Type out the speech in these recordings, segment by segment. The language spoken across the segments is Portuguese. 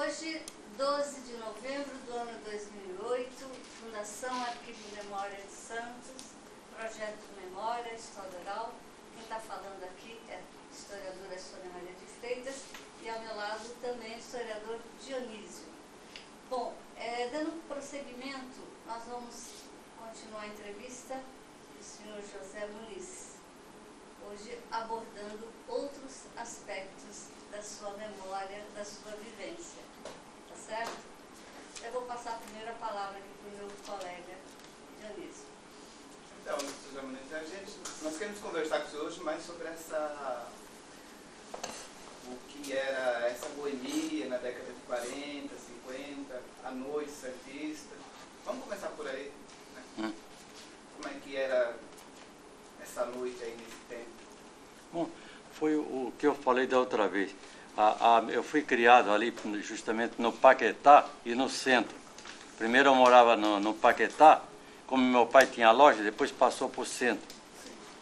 Hoje, 12 de novembro do ano 2008, Fundação Arquivo Memória de Santos, Projeto Memória, História Oral. Quem está falando aqui é a historiadora Sônia Maria de Freitas e ao meu lado também o historiador Dionísio. Bom, dando prosseguimento, nós vamos continuar a entrevista do senhor José Muniz, hoje abordando outros aspectos da sua memória, da sua vivência. Tá certo? Eu vou passar primeiro a palavra aqui para o meu colega Dionísio. Então, José Muniz, nós queremos conversar com o senhor hoje mais sobre o que era essa boemia na década de 40, 50, a noite santista. Vamos começar por aí, né? Como é que era essa noite aí nesse tempo? Bom, foi o que eu falei da outra vez. Eu fui criado ali justamente no Paquetá e no centro. Primeiro eu morava no Paquetá, como meu pai tinha loja, depois passou para o centro.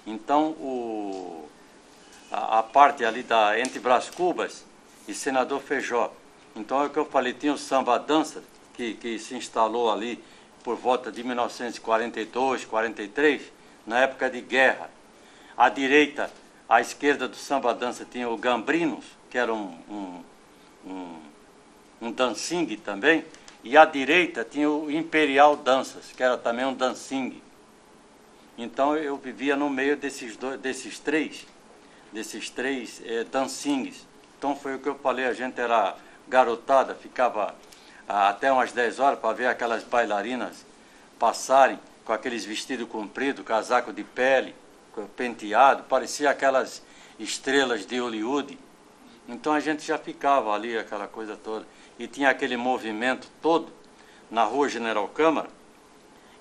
Então, a parte ali entre Brás Cubas e Senador Feijó. Então, é o que eu falei, tinha o samba-dança, que se instalou ali por volta de 1942, 43, na época de guerra. À direita, à esquerda do samba-dança tinha o Gambrinos, que era um dancing também, e à direita tinha o Imperial Danças, que era também um dancing. Então eu vivia no meio desses três dancings. Então foi o que eu falei, a gente era garotada, ficava até umas 10 horas para ver aquelas bailarinas passarem com aqueles vestidos compridos, casaco de pele, penteado, parecia aquelas estrelas de Hollywood. Então a gente já ficava ali, aquela coisa toda. E tinha aquele movimento todo na Rua General Câmara.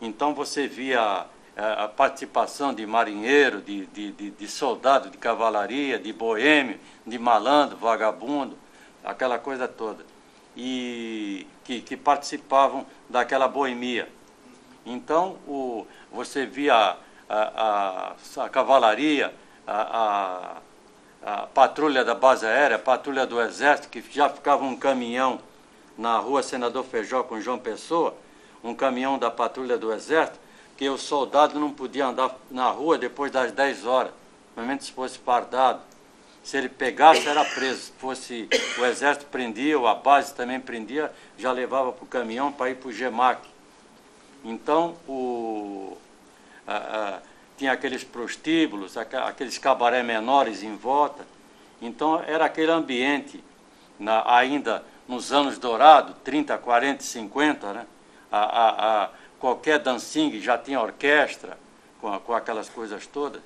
Então você via a participação de marinheiro, de soldado, de cavalaria, de boêmio, de malandro, vagabundo, aquela coisa toda. E que participavam daquela boemia. Então você via a cavalaria, a patrulha da base aérea, a patrulha do exército, que já ficava um caminhão na rua Senador Feijó com João Pessoa, um caminhão da patrulha do exército, que o soldado não podia andar na rua depois das 10 horas, normalmente se fosse fardado. Se ele pegasse, era preso. Se fosse o exército prendia, ou a base também prendia, já levava para o caminhão para ir para o GEMAC. Então, tinha aqueles prostíbulos, aqueles cabaré menores em volta. Então, era aquele ambiente, ainda nos anos dourados, 30, 40, 50, né? Qualquer dancing já tinha orquestra, com aquelas coisas todas.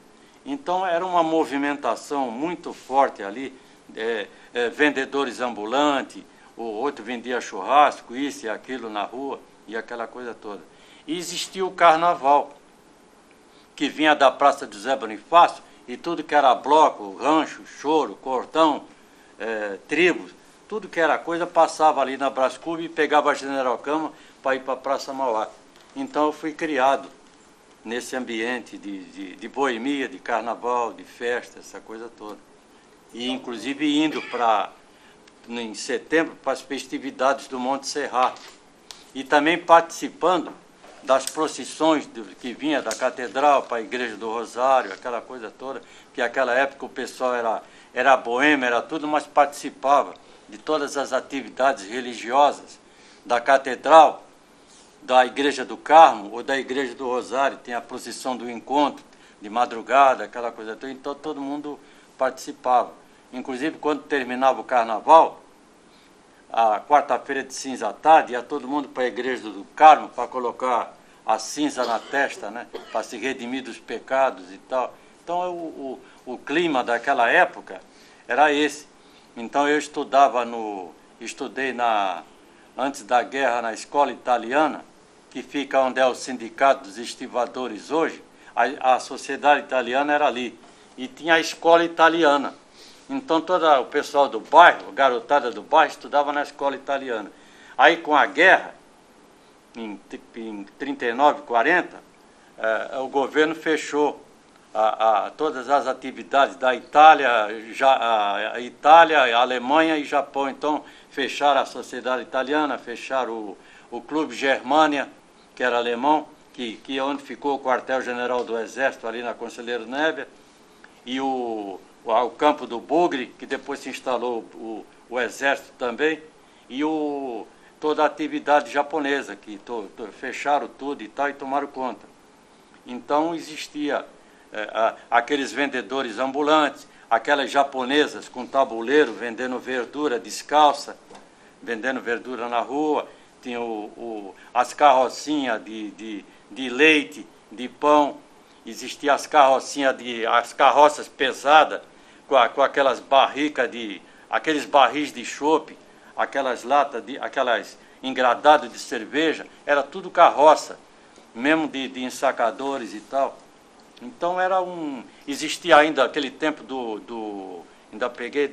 Então, era uma movimentação muito forte ali, vendedores ambulantes, o outro vendia churrasco, isso e aquilo na rua, e aquela coisa toda. E existia o carnaval, que vinha da Praça de José Bonifácio, e tudo que era bloco, rancho, choro, cordão, tribos, tudo que era coisa passava ali na Brás Cubas e pegava a General Câmara para ir para a Praça Mauá. Então eu fui criado nesse ambiente de boemia, de carnaval, de festa, essa coisa toda. E inclusive indo em setembro para as festividades do Monte Serrato. E também participando das procissões que vinha da catedral para a Igreja do Rosário, aquela coisa toda, que naquela época o pessoal era boêmio, era tudo, mas participava de todas as atividades religiosas da catedral, da Igreja do Carmo ou da Igreja do Rosário. Tem a procissão do encontro, de madrugada, aquela coisa toda, então todo mundo participava. Inclusive, quando terminava o carnaval, a quarta-feira de cinza à tarde, ia todo mundo para a Igreja do Carmo para colocar a cinza na testa, né? Para se redimir dos pecados e tal. Então, o clima daquela época era esse. Então, eu estudei antes da guerra na escola italiana, que fica onde é o sindicato dos estivadores hoje. A sociedade italiana era ali. E tinha a escola italiana. Então, todo o pessoal do bairro, a garotada do bairro, estudava na escola italiana. Aí, com a guerra, em 39, 40, o governo fechou todas as atividades da Itália, a Itália, a Alemanha e Japão. Então, fecharam a Sociedade Italiana, fecharam o Clube Germânia, que era alemão, que é onde ficou o quartel-general do Exército, ali na Conselheiro Neves, e o campo do Bugre, que depois se instalou o Exército também, e toda a atividade japonesa, que fecharam tudo e tal, e tomaram conta. Então existia aqueles vendedores ambulantes, aquelas japonesas com tabuleiro vendendo verdura descalça, vendendo verdura na rua, tinha as carrocinhas de leite, de pão, existiam as carroças pesadas, com aquelas barricas aqueles barris de chope, aquelas latas, aquelas engradados de cerveja, era tudo carroça, mesmo de ensacadores e tal. Então existia ainda aquele tempo ainda peguei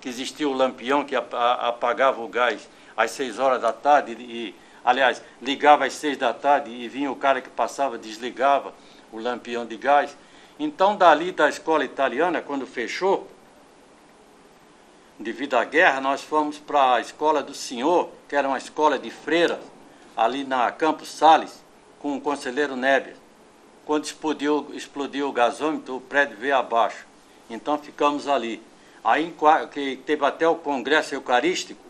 que existia o lampião que apagava o gás às 6 horas da tarde, aliás, ligava às 6 da tarde e vinha o cara que passava, desligava o lampião de gás. Então, dali da escola italiana, quando fechou, devido à guerra, nós fomos para a escola do senhor, que era uma escola de freiras, ali na Campos Sales, com o conselheiro Neves. Quando explodiu o gasômetro, o prédio veio abaixo. Então ficamos ali. Aí que teve até o Congresso Eucarístico,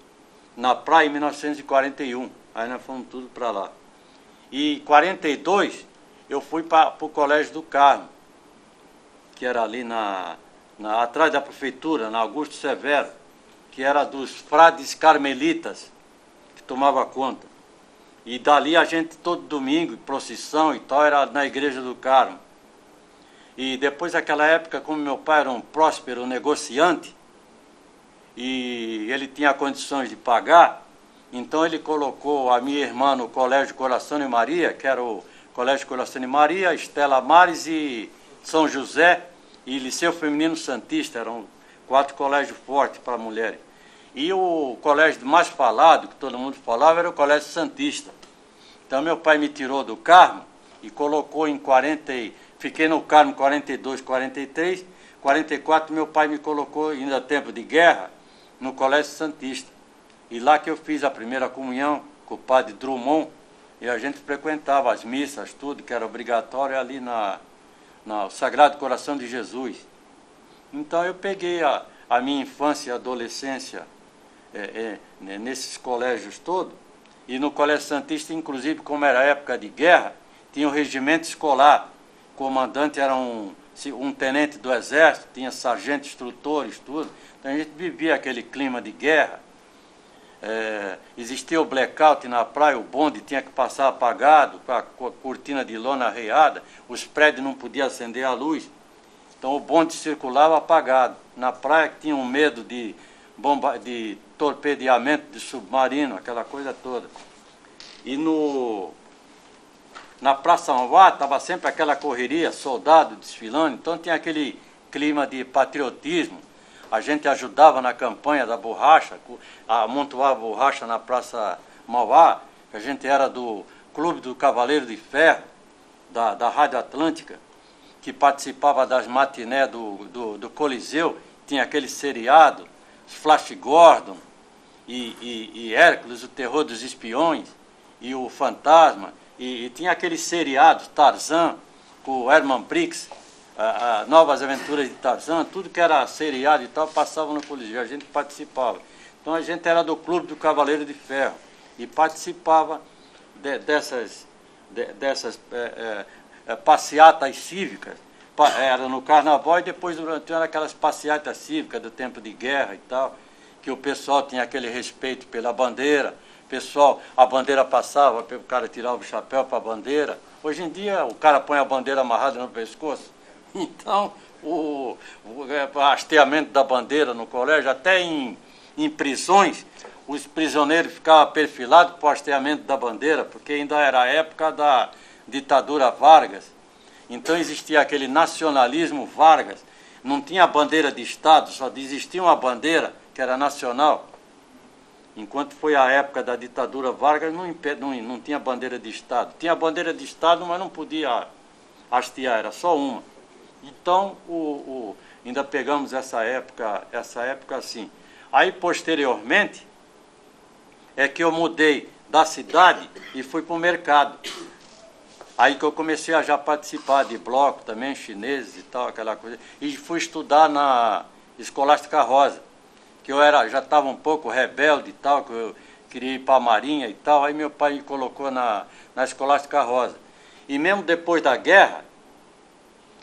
na praia, em 1941. Aí nós fomos tudo para lá. E em 42, eu fui para o Colégio do Carmo, que era ali atrás da prefeitura, na Augusto Severo, que era dos frades carmelitas, que tomava conta. E dali a gente, todo domingo, procissão e tal, era na Igreja do Carmo. E depois daquela época, como meu pai era um próspero negociante, e ele tinha condições de pagar, então ele colocou a minha irmã no Colégio Coração de Maria, que era o Colégio Coração de Maria, Estela Mares e São José, e Liceu Feminino Santista, eram 4 colégios fortes para mulheres. E o colégio mais falado, que todo mundo falava, era o Colégio Santista. Então meu pai me tirou do Carmo e colocou fiquei no Carmo 42, 43, 44 meu pai me colocou, ainda tempo de guerra, no Colégio Santista. E lá que eu fiz a primeira comunhão com o padre Drummond, e a gente frequentava as missas, tudo que era obrigatório ali no Sagrado Coração de Jesus. Então eu peguei a minha infância e adolescência nesses colégios todos, e no Colégio Santista, inclusive, como era época de guerra, tinha um regimento escolar, o comandante era um tenente do Exército, tinha sargentos, instrutores, tudo. Então a gente vivia aquele clima de guerra. Existia o blackout na praia, o bonde tinha que passar apagado, com a cortina de lona arreada, os prédios não podiam acender a luz, então o bonde circulava apagado. Na praia tinham medo de torpedeamento de submarino, aquela coisa toda. E na Praça Mauá estava sempre aquela correria, soldado desfilando, então tinha aquele clima de patriotismo. A gente ajudava na campanha da borracha, a amontoar a borracha na Praça Mauá, que a gente era do Clube do Cavaleiro de Ferro, da Rádio Atlântica, que participava das matinés do Coliseu, tinha aquele seriado, Flash Gordon e Hércules, o Terror dos Espiões, e o Fantasma, e tinha aquele seriado, Tarzan, com o Herman Briggs, Novas Aventuras de Tarzan, tudo que era seriado e tal, passava no Coliseu, a gente participava. Então a gente era do Clube do Cavaleiro de Ferro e participava dessas passeatas cívicas. Era no Carnaval e depois durante aquelas passeatas cívicas do tempo de guerra e tal, que o pessoal tinha aquele respeito pela bandeira, a bandeira passava, o cara tirava o chapéu para a bandeira. Hoje em dia o cara põe a bandeira amarrada no pescoço. Então, o hasteamento da bandeira no colégio, até em prisões, os prisioneiros ficavam perfilados para o hasteamento da bandeira, porque ainda era a época da ditadura Vargas. Então existia aquele nacionalismo Vargas, não tinha bandeira de Estado, só existia uma bandeira que era nacional. Enquanto foi a época da ditadura Vargas, não tinha bandeira de Estado. Tinha bandeira de Estado, mas não podia hastear, era só uma. Então, ainda pegamos essa época assim. Aí, posteriormente, é que eu mudei da cidade e fui para o mercado. Aí que eu comecei a já participar de bloco também, chineses e tal, aquela coisa. E fui estudar na Escolástica Rosa, que eu já estava um pouco rebelde e tal, que eu queria ir para a Marinha e tal. Aí meu pai me colocou na Escolástica Rosa. E mesmo depois da guerra,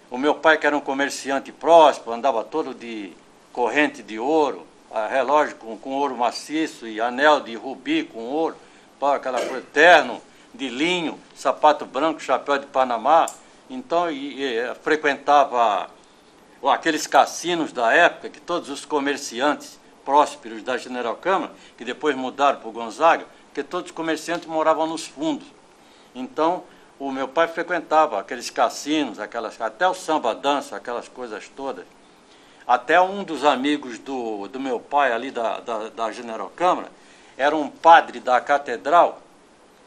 o meu pai, que era um comerciante próspero, andava todo de corrente de ouro, relógio com ouro maciço e anel de rubi com ouro, aquela coisa, terno de linho, sapato branco, chapéu de Panamá. Então, frequentava aqueles cassinos da época, que todos os comerciantes prósperos da General Câmara, que depois mudaram para o Gonzaga, porque todos os comerciantes moravam nos fundos. Então, o meu pai frequentava aqueles cassinos, até o samba-dança, aquelas coisas todas. Até um dos amigos do meu pai ali da General Câmara era um padre da catedral.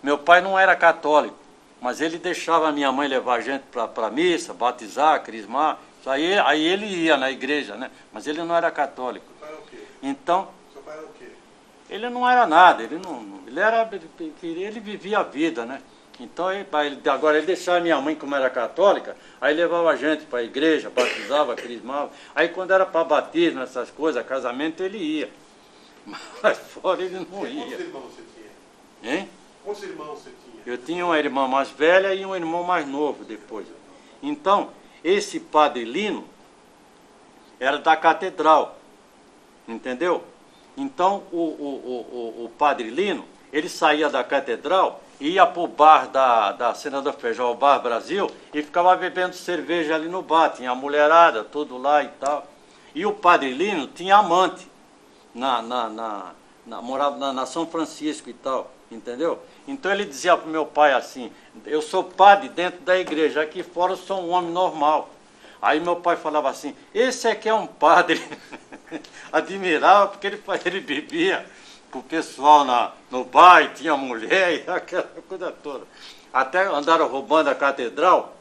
Meu pai não era católico, mas ele deixava a minha mãe levar a gente para a missa, batizar, crismar. Aí ele ia na igreja, né? Mas ele não era católico. Seu pai era o quê? Então, Seu pai era o quê? ele não era nada, ele vivia a vida, né? Então, agora ele deixava a minha mãe, como era católica, aí levava a gente para a igreja, batizava, crismava. Aí quando era para batismo, essas coisas, casamento, ele ia. Mas fora ele não Quantos ia. irmãos você tinha? Hein? Quantos irmãos você tinha? Eu tinha uma irmã mais velha e um irmão mais novo depois. Então, esse padre Lino era da catedral, entendeu? Então, o padre Lino, ele saía da catedral, ia para o bar da Senador Feijó, o Bar Brasil, e ficava bebendo cerveja ali no bar. Tinha a mulherada, tudo lá e tal. E o padre Lino tinha amante, morava na São Francisco e tal, entendeu? Então ele dizia para o meu pai assim: eu sou padre dentro da igreja, aqui fora eu sou um homem normal. Aí meu pai falava assim: esse aqui é um padre. Admirava, porque ele bebia com o pessoal no bar, e tinha mulher e aquela coisa toda. Até andaram roubando a catedral.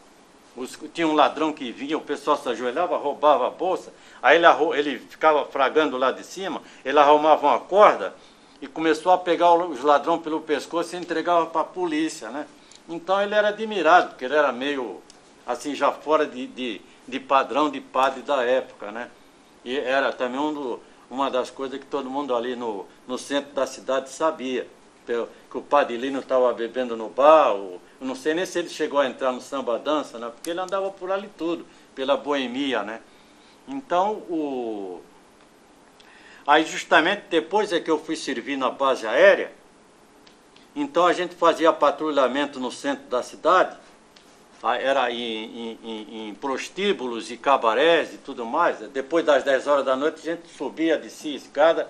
Tinha um ladrão que vinha, o pessoal se ajoelhava, roubava a bolsa. Aí ele ficava fragando lá de cima, ele arrumava uma corda e começou a pegar os ladrões pelo pescoço e entregava para a polícia, né? Então ele era admirado, porque ele era meio, assim, já fora de padrão de padre da época, né? E era também uma das coisas que todo mundo ali no centro da cidade sabia, que o padre Lino estava bebendo no bar. Eu não sei nem se ele chegou a entrar no samba-dança, né? Porque ele andava por ali tudo, pela boemia, né? Então, aí justamente depois é que eu fui servir na base aérea. Então a gente fazia patrulhamento no centro da cidade, era em prostíbulos e cabarés e tudo mais. Depois das 10 horas da noite a gente subia, descia a escada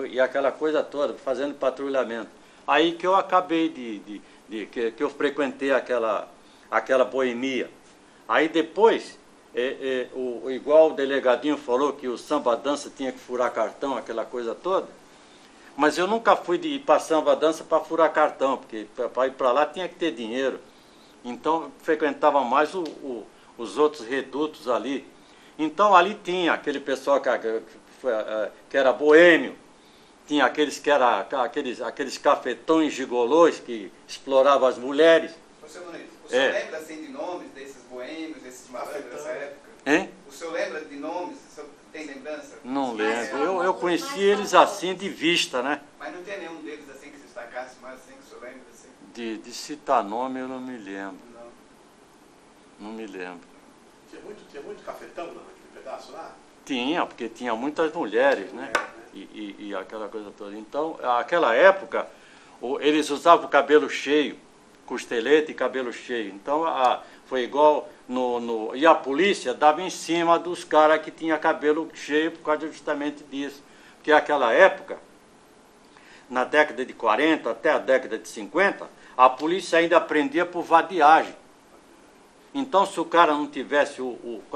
e aquela coisa toda, fazendo patrulhamento. Aí que eu acabei que eu frequentei aquela boemia. Aí depois, igual o delegadinho falou que o samba-dança tinha que furar cartão, aquela coisa toda, mas eu nunca fui de ir para samba-dança para furar cartão, porque para ir para lá tinha que ter dinheiro. Então eu frequentava mais os outros redutos ali. Então ali tinha aquele pessoal que era boêmio, tinha aqueles que eram aqueles cafetões gigolôs que exploravam as mulheres. Seu Nunes, o senhor lembra assim, de nomes desses boêmios, desses malandros dessa época? Hein? O senhor lembra de nomes? O senhor tem lembrança? Não lembro. Eu conheci eles assim de vista, né? Mas não tem nenhum deles assim que se destacasse mais assim, que o senhor lembra assim? De citar nome eu não me lembro. Não. Não me lembro. Tinha muito cafetão naquele pedaço lá? Tinha, porque tinha muitas mulheres, né? E aquela coisa toda. Então, naquela época, eles usavam o cabelo cheio, costelete e cabelo cheio. Então, foi igual e a polícia dava em cima dos caras que tinham cabelo cheio por causa justamente disso. Porque naquela época, na década de 40 até a década de 50, a polícia ainda prendia por vadiagem. Então, se o cara não tivesse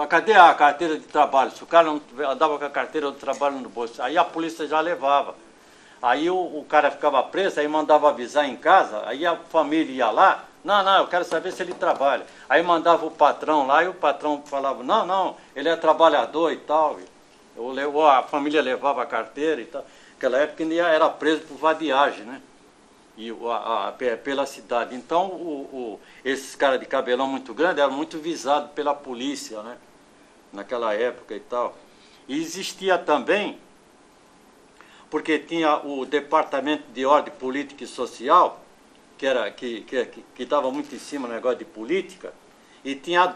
cadê a carteira de trabalho? Se o cara não andava com a carteira de trabalho no bolso, aí a polícia já levava. Aí o cara ficava preso, aí mandava avisar em casa, aí a família ia lá, Não, eu quero saber se ele trabalha. Aí mandava o patrão lá e o patrão falava, não, ele é trabalhador e tal. Ou a família levava a carteira e tal. Naquela época ele era preso por vadiagem, né? E pela cidade. Então, esses caras de cabelão muito grande eram muito visados pela polícia, né? Naquela época e tal. E existia também, porque tinha o Departamento de Ordem Política e Social, que estava muito em cima do negócio de política, e tinha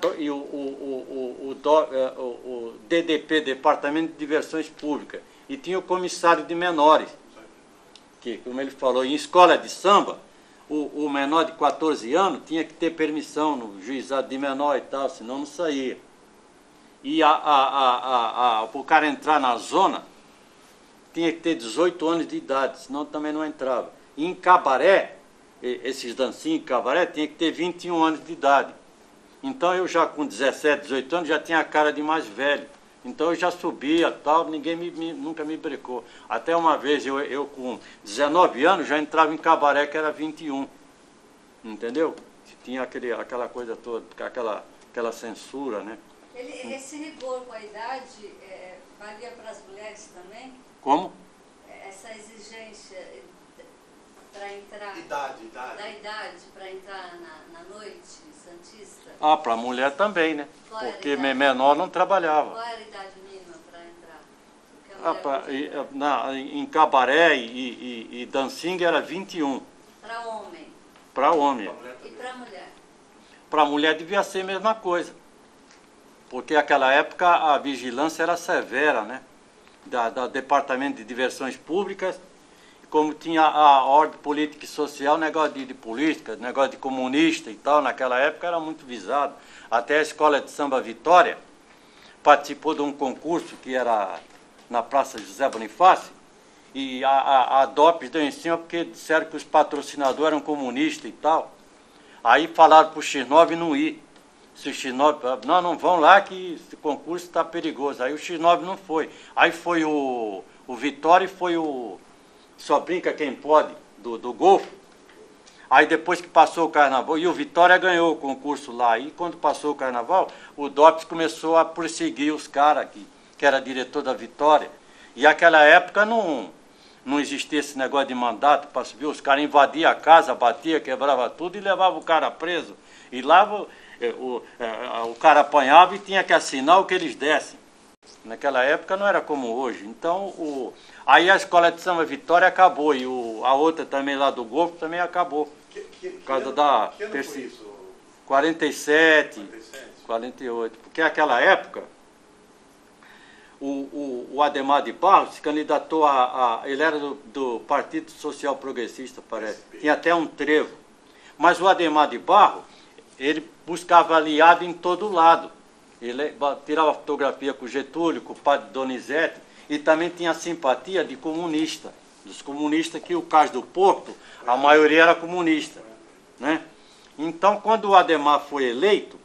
o DDP, Departamento de Diversões Públicas, e tinha o Comissário de Menores, que, como ele falou, em escola de samba, o menor de 14 anos tinha que ter permissão no juizado de menor e tal, senão não saía. E o cara entrar na zona, tinha que ter 18 anos de idade, senão também não entrava. E em cabaré, esses dancinhos em cabaré, tinha que ter 21 anos de idade. Então eu já com 17, 18 anos, já tinha a cara de mais velho. Então eu já subia, tal, ninguém nunca me brecou. Até uma vez, eu com 19 anos, já entrava em cabaré que era 21. Entendeu? Tinha aquela coisa toda, aquela censura, né? Esse rigor com a idade valia para as mulheres também? Como? Essa exigência para entrar... Idade. Da idade para entrar na noite santista? Ah, para a mulher também, né? Porque menor não trabalhava. Qual era a idade mínima para entrar? Em cabaré e dancinga era 21. Para homem? Para homem. E para mulher? Para mulher devia ser a mesma coisa. Porque naquela época a vigilância era severa, né? Do Departamento de Diversões Públicas, como tinha a ordem política e social, negócio de política, negócio de comunista e tal, naquela época era muito visado. Até a Escola de Samba Vitória participou de um concurso que era na Praça José Bonifácio, e a DOPS deu em cima porque disseram que os patrocinadores eram comunistas e tal. Aí falaram para o X9 não ir. Se o X9, não vão lá que esse concurso está perigoso. Aí o X9 não foi. Aí foi o Vitória e foi o Só Brinca Quem Pode, do Golfo. Aí depois que passou o carnaval, e o Vitória ganhou o concurso lá, e quando passou o carnaval, o DOPS começou a perseguir os caras que era diretor da Vitória. E naquela época não existia esse negócio de mandato para subir, os caras invadiam a casa, batia, quebrava tudo e levavam o cara preso. E lá o cara apanhava e tinha que assinar o que eles dessem. Naquela época não era como hoje. Então, aí a Escola de Samba Vitória acabou e a outra também lá do Golfo também acabou. Por causa da perseguição. 47, 48. Porque naquela época, o Adhemar de Barros se candidatou ele era do Partido Social Progressista, parece. Tinha até um trevo. Mas o Adhemar de Barros, ele buscava aliado em todo lado. Ele tirava fotografia com o Getúlio, com o padre Donizete, e também tinha simpatia de comunista. Dos comunistas, que o caso do Porto, a maioria era comunista, né? Então, quando o Adhemar foi eleito,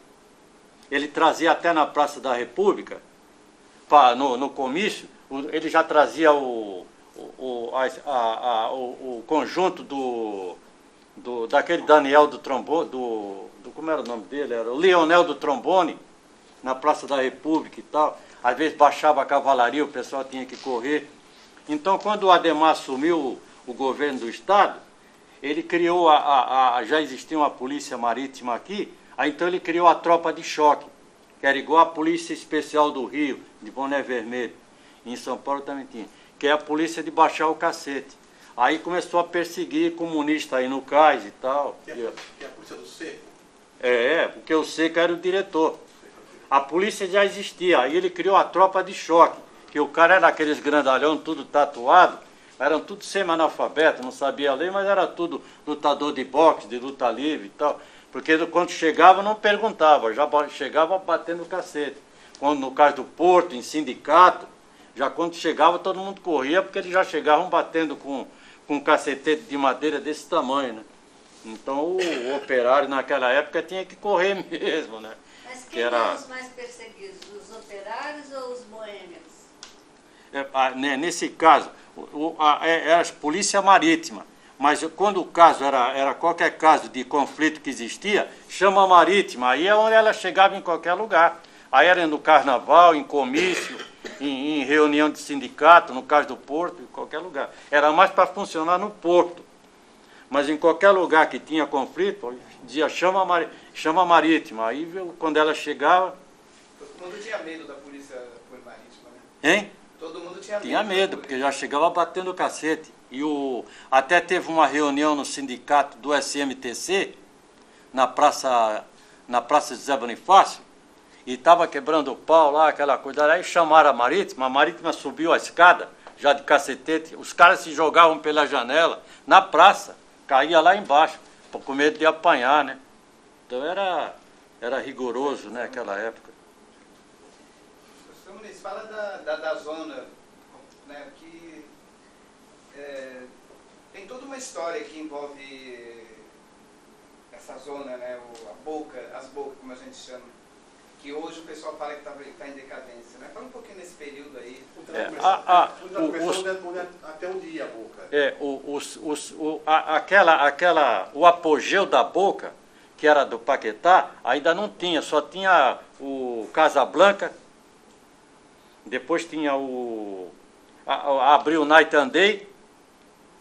ele trazia até na Praça da República, no comício, ele já trazia o conjunto daquele Daniel do trombone, como era o nome dele? Era o Leonel do trombone, na Praça da República e tal. Às vezes baixava a cavalaria, o pessoal tinha que correr. Então, quando o Adhemar assumiu o governo do Estado, ele criou, já existia uma polícia marítima aqui, aí então ele criou a tropa de choque, que era igual a Polícia Especial do Rio, de Boné Vermelho. Em São Paulo também tinha, que é a polícia de baixar o cacete. Aí começou a perseguir comunista aí no cais e tal. Que é a polícia do Seco? Porque o Seco era o diretor. A polícia já existia, aí ele criou a tropa de choque, que o cara era aqueles grandalhão, tudo tatuado, eram tudo semi-analfabeto, não sabia ler, mas era tudo lutador de boxe, de luta livre e tal. Porque quando chegava não perguntava, já chegava batendo o cacete. Quando, no caso do Porto, em sindicato, já quando chegava todo mundo corria, porque eles já chegavam batendo com um cacetete de madeira desse tamanho, né? Então o operário naquela época tinha que correr mesmo, né? Mas quem eram os mais perseguidos, os operários ou os boêmios? Nesse caso, era a polícia marítima, Mas quando o caso era qualquer caso de conflito que existia, chama marítima, aí é onde ela chegava em qualquer lugar. Aí era no carnaval, em comício, em reunião de sindicato, no caso do porto, em qualquer lugar. Era mais para funcionar no porto. Mas em qualquer lugar que tinha conflito, dizia chama marítima. Aí quando ela chegava... Todo mundo tinha medo da polícia marítima, né? Hein? Todo mundo tinha medo. Tinha medo, porque já chegava batendo o cacete. Até teve uma reunião no sindicato do SMTC, na Praça José Bonifácio, e estava quebrando o pau lá, aquela coisa. Aí chamaram a marítima subiu a escada, já de cacetete, os caras se jogavam pela janela, na praça, caía lá embaixo, com medo de apanhar, né? Então era rigoroso, né, aquela época. Professor Muniz, fala da zona, né, que tem toda uma história que envolve essa zona, né, as bocas, como a gente chama, que hoje o pessoal fala que está em decadência, né? Fala um pouquinho nesse período aí. Até onde ia a boca? O apogeu da boca, que era do Paquetá, ainda não tinha, só tinha o Casablanca, depois tinha abriu o Night and Day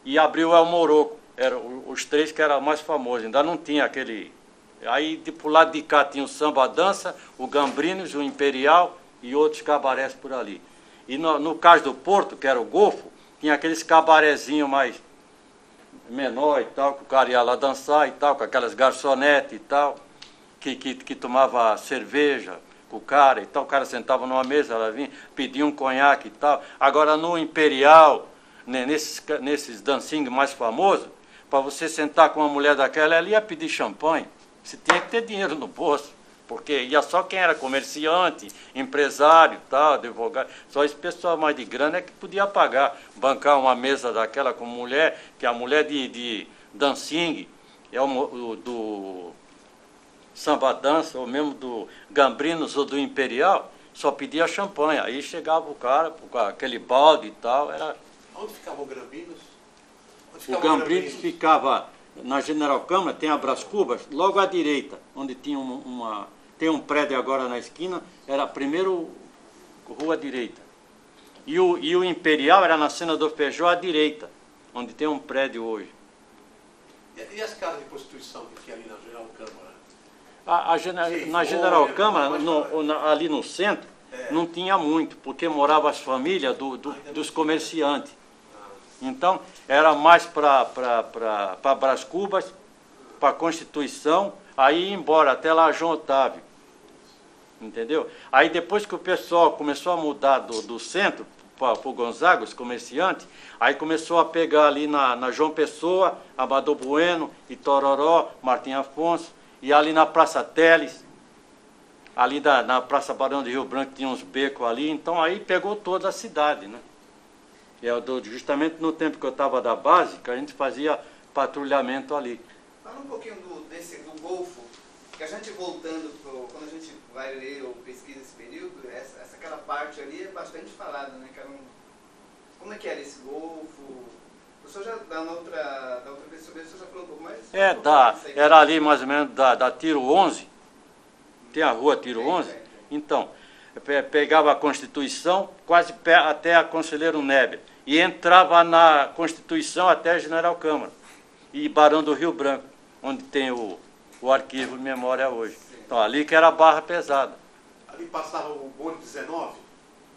e abriu o El Morocco. Eram os três que eram mais famosos, ainda não tinha aquele... Aí, pro lado de cá, tinha o Samba Dança, o Gambrinos, o Imperial e outros cabarés por ali. E no caso do Porto, que era o Golfo, tinha aqueles cabarezinhos mais menor e tal, que o cara ia lá dançar e tal, com aquelas garçonetes e tal, que tomava cerveja com o cara e tal. O cara sentava numa mesa, ela vinha, pedia um conhaque e tal. Agora, no Imperial, né, nesses dancinhos mais famosos, para você sentar com uma mulher daquela, ela ia pedir champanhe. Você tinha que ter dinheiro no bolso, porque ia só quem era comerciante, empresário, tal, advogado. Só esse pessoal mais de grana é que podia pagar, bancar uma mesa daquela com mulher, que a mulher de dancing, do Samba Dança, ou mesmo do Gambrinos ou do Imperial, só pedia champanhe. Aí chegava o cara com aquele balde e tal. Onde ficava o Gambrinos? O Gambrinos ficava... Na General Câmara tem a Brás Cubas, logo à direita, onde tinha tem um prédio agora na esquina, era a primeira rua à direita. E o Imperial era na Cena do Feijó à direita, onde tem um prédio hoje. E as casas de prostituição que tinha ali na General Câmara? Na General Câmara, ali no centro, não tinha muito, porque moravam as famílias dos comerciantes. Então, era mais para Brás Cubas, para a Constituição, aí ia embora, até lá João Otávio. Entendeu? Aí depois que o pessoal começou a mudar do centro para o Gonzaga, os comerciantes, aí começou a pegar ali na João Pessoa, Amador Bueno, Itororó, Martim Afonso, e ali na Praça Teles, ali na Praça Barão de Rio Branco tinha uns becos ali, então aí pegou toda a cidade, né? Justamente no tempo que eu estava da base, que a gente fazia patrulhamento ali. Fala um pouquinho do Golfo, que a gente voltando, quando a gente vai ler ou pesquisa esse período, aquela parte ali é bastante falada, né? Como é que era esse Golfo? O senhor já, da outra vez sobre isso, o senhor já falou um pouco mais? Era ali mais ou menos da Tiro 11, tem a rua Tiro 11, então... Pegava a Constituição, quase até a Conselheiro Neber, e entrava na Constituição até a General Câmara, e Barão do Rio Branco, onde tem o arquivo de memória hoje. Então, ali que era a barra pesada. Ali passava o bonde 19?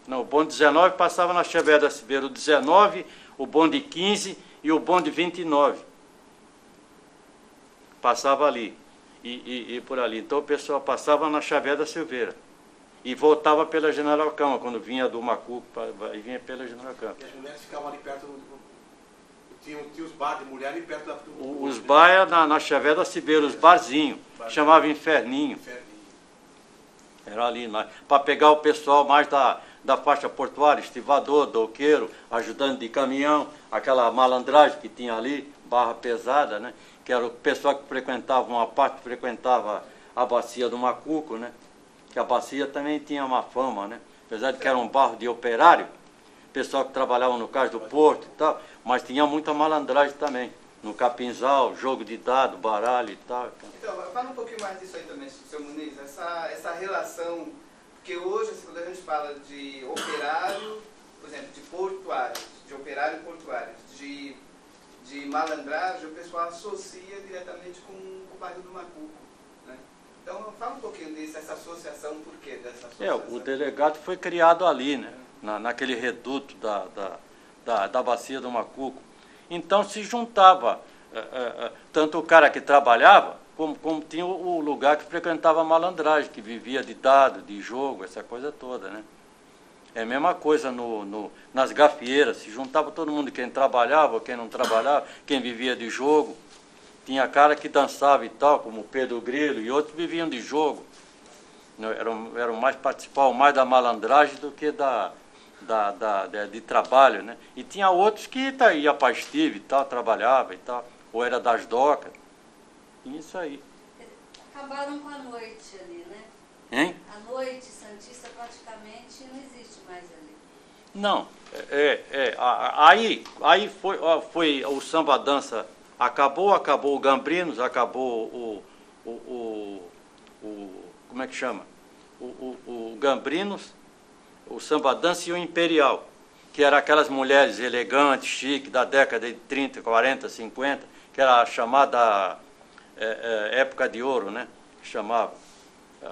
Não, o bonde 19 passava na Xavier da Silveira, o 19, o bonde 15 e o bonde 29. Passava ali, e por ali. Então, o pessoal passava na Xavier da Silveira. E voltava pela General Câmara, quando vinha do Macuco, e vinha pela General Câmara. E as mulheres ficavam ali perto tinha os bar de mulher ali perto do... Os bar na Xavier da Silveira, os barzinhos, chamava Inferninho. Era ali, para pegar o pessoal mais da faixa portuária, estivador, doqueiro, ajudante de caminhão, aquela malandragem que tinha ali, barra pesada, né? Que era o pessoal que frequentava, uma parte frequentava a bacia do Macuco, né? Que a bacia também tinha uma fama, né? Apesar de que era um bairro de operário, pessoal que trabalhava no cais do porto e tal, mas tinha muita malandragem também. no capinzal, jogo de dado, baralho e tal. Então, fala um pouquinho mais disso aí também, seu Muniz, essa relação, porque hoje, quando a gente fala de operário, por exemplo, de portuários, de operário portuário, de malandragem, o pessoal associa diretamente com o bairro do Macuco, né? Então, fala um pouquinho disso, essa associação, por quê dessa associação? O delegado foi criado ali, né? Naquele reduto da bacia do Macuco. Então se juntava tanto o cara que trabalhava, como tinha o lugar que frequentava a malandragem, que vivia de dado, de jogo, essa coisa toda, né? É a mesma coisa nas gafieiras, se juntava todo mundo, quem trabalhava, quem não trabalhava, quem vivia de jogo. Tinha cara que dançava e tal, como o Pedro Grilo, e outros viviam de jogo. Participavam mais da malandragem do que de trabalho, né? E tinha outros que ia para Estive e tal, trabalhava e tal, ou era das docas. Isso aí. Acabaram com a noite ali, né? Hein? A noite santista praticamente não existe mais ali. Não. Aí foi o samba dança, acabou o Gambrinos, acabou como é que chama? O Gambrinos, o samba dança e o Imperial, que eram aquelas mulheres elegantes, chiques, da década de 30, 40, 50, que era a chamada época de ouro, né? Que chamava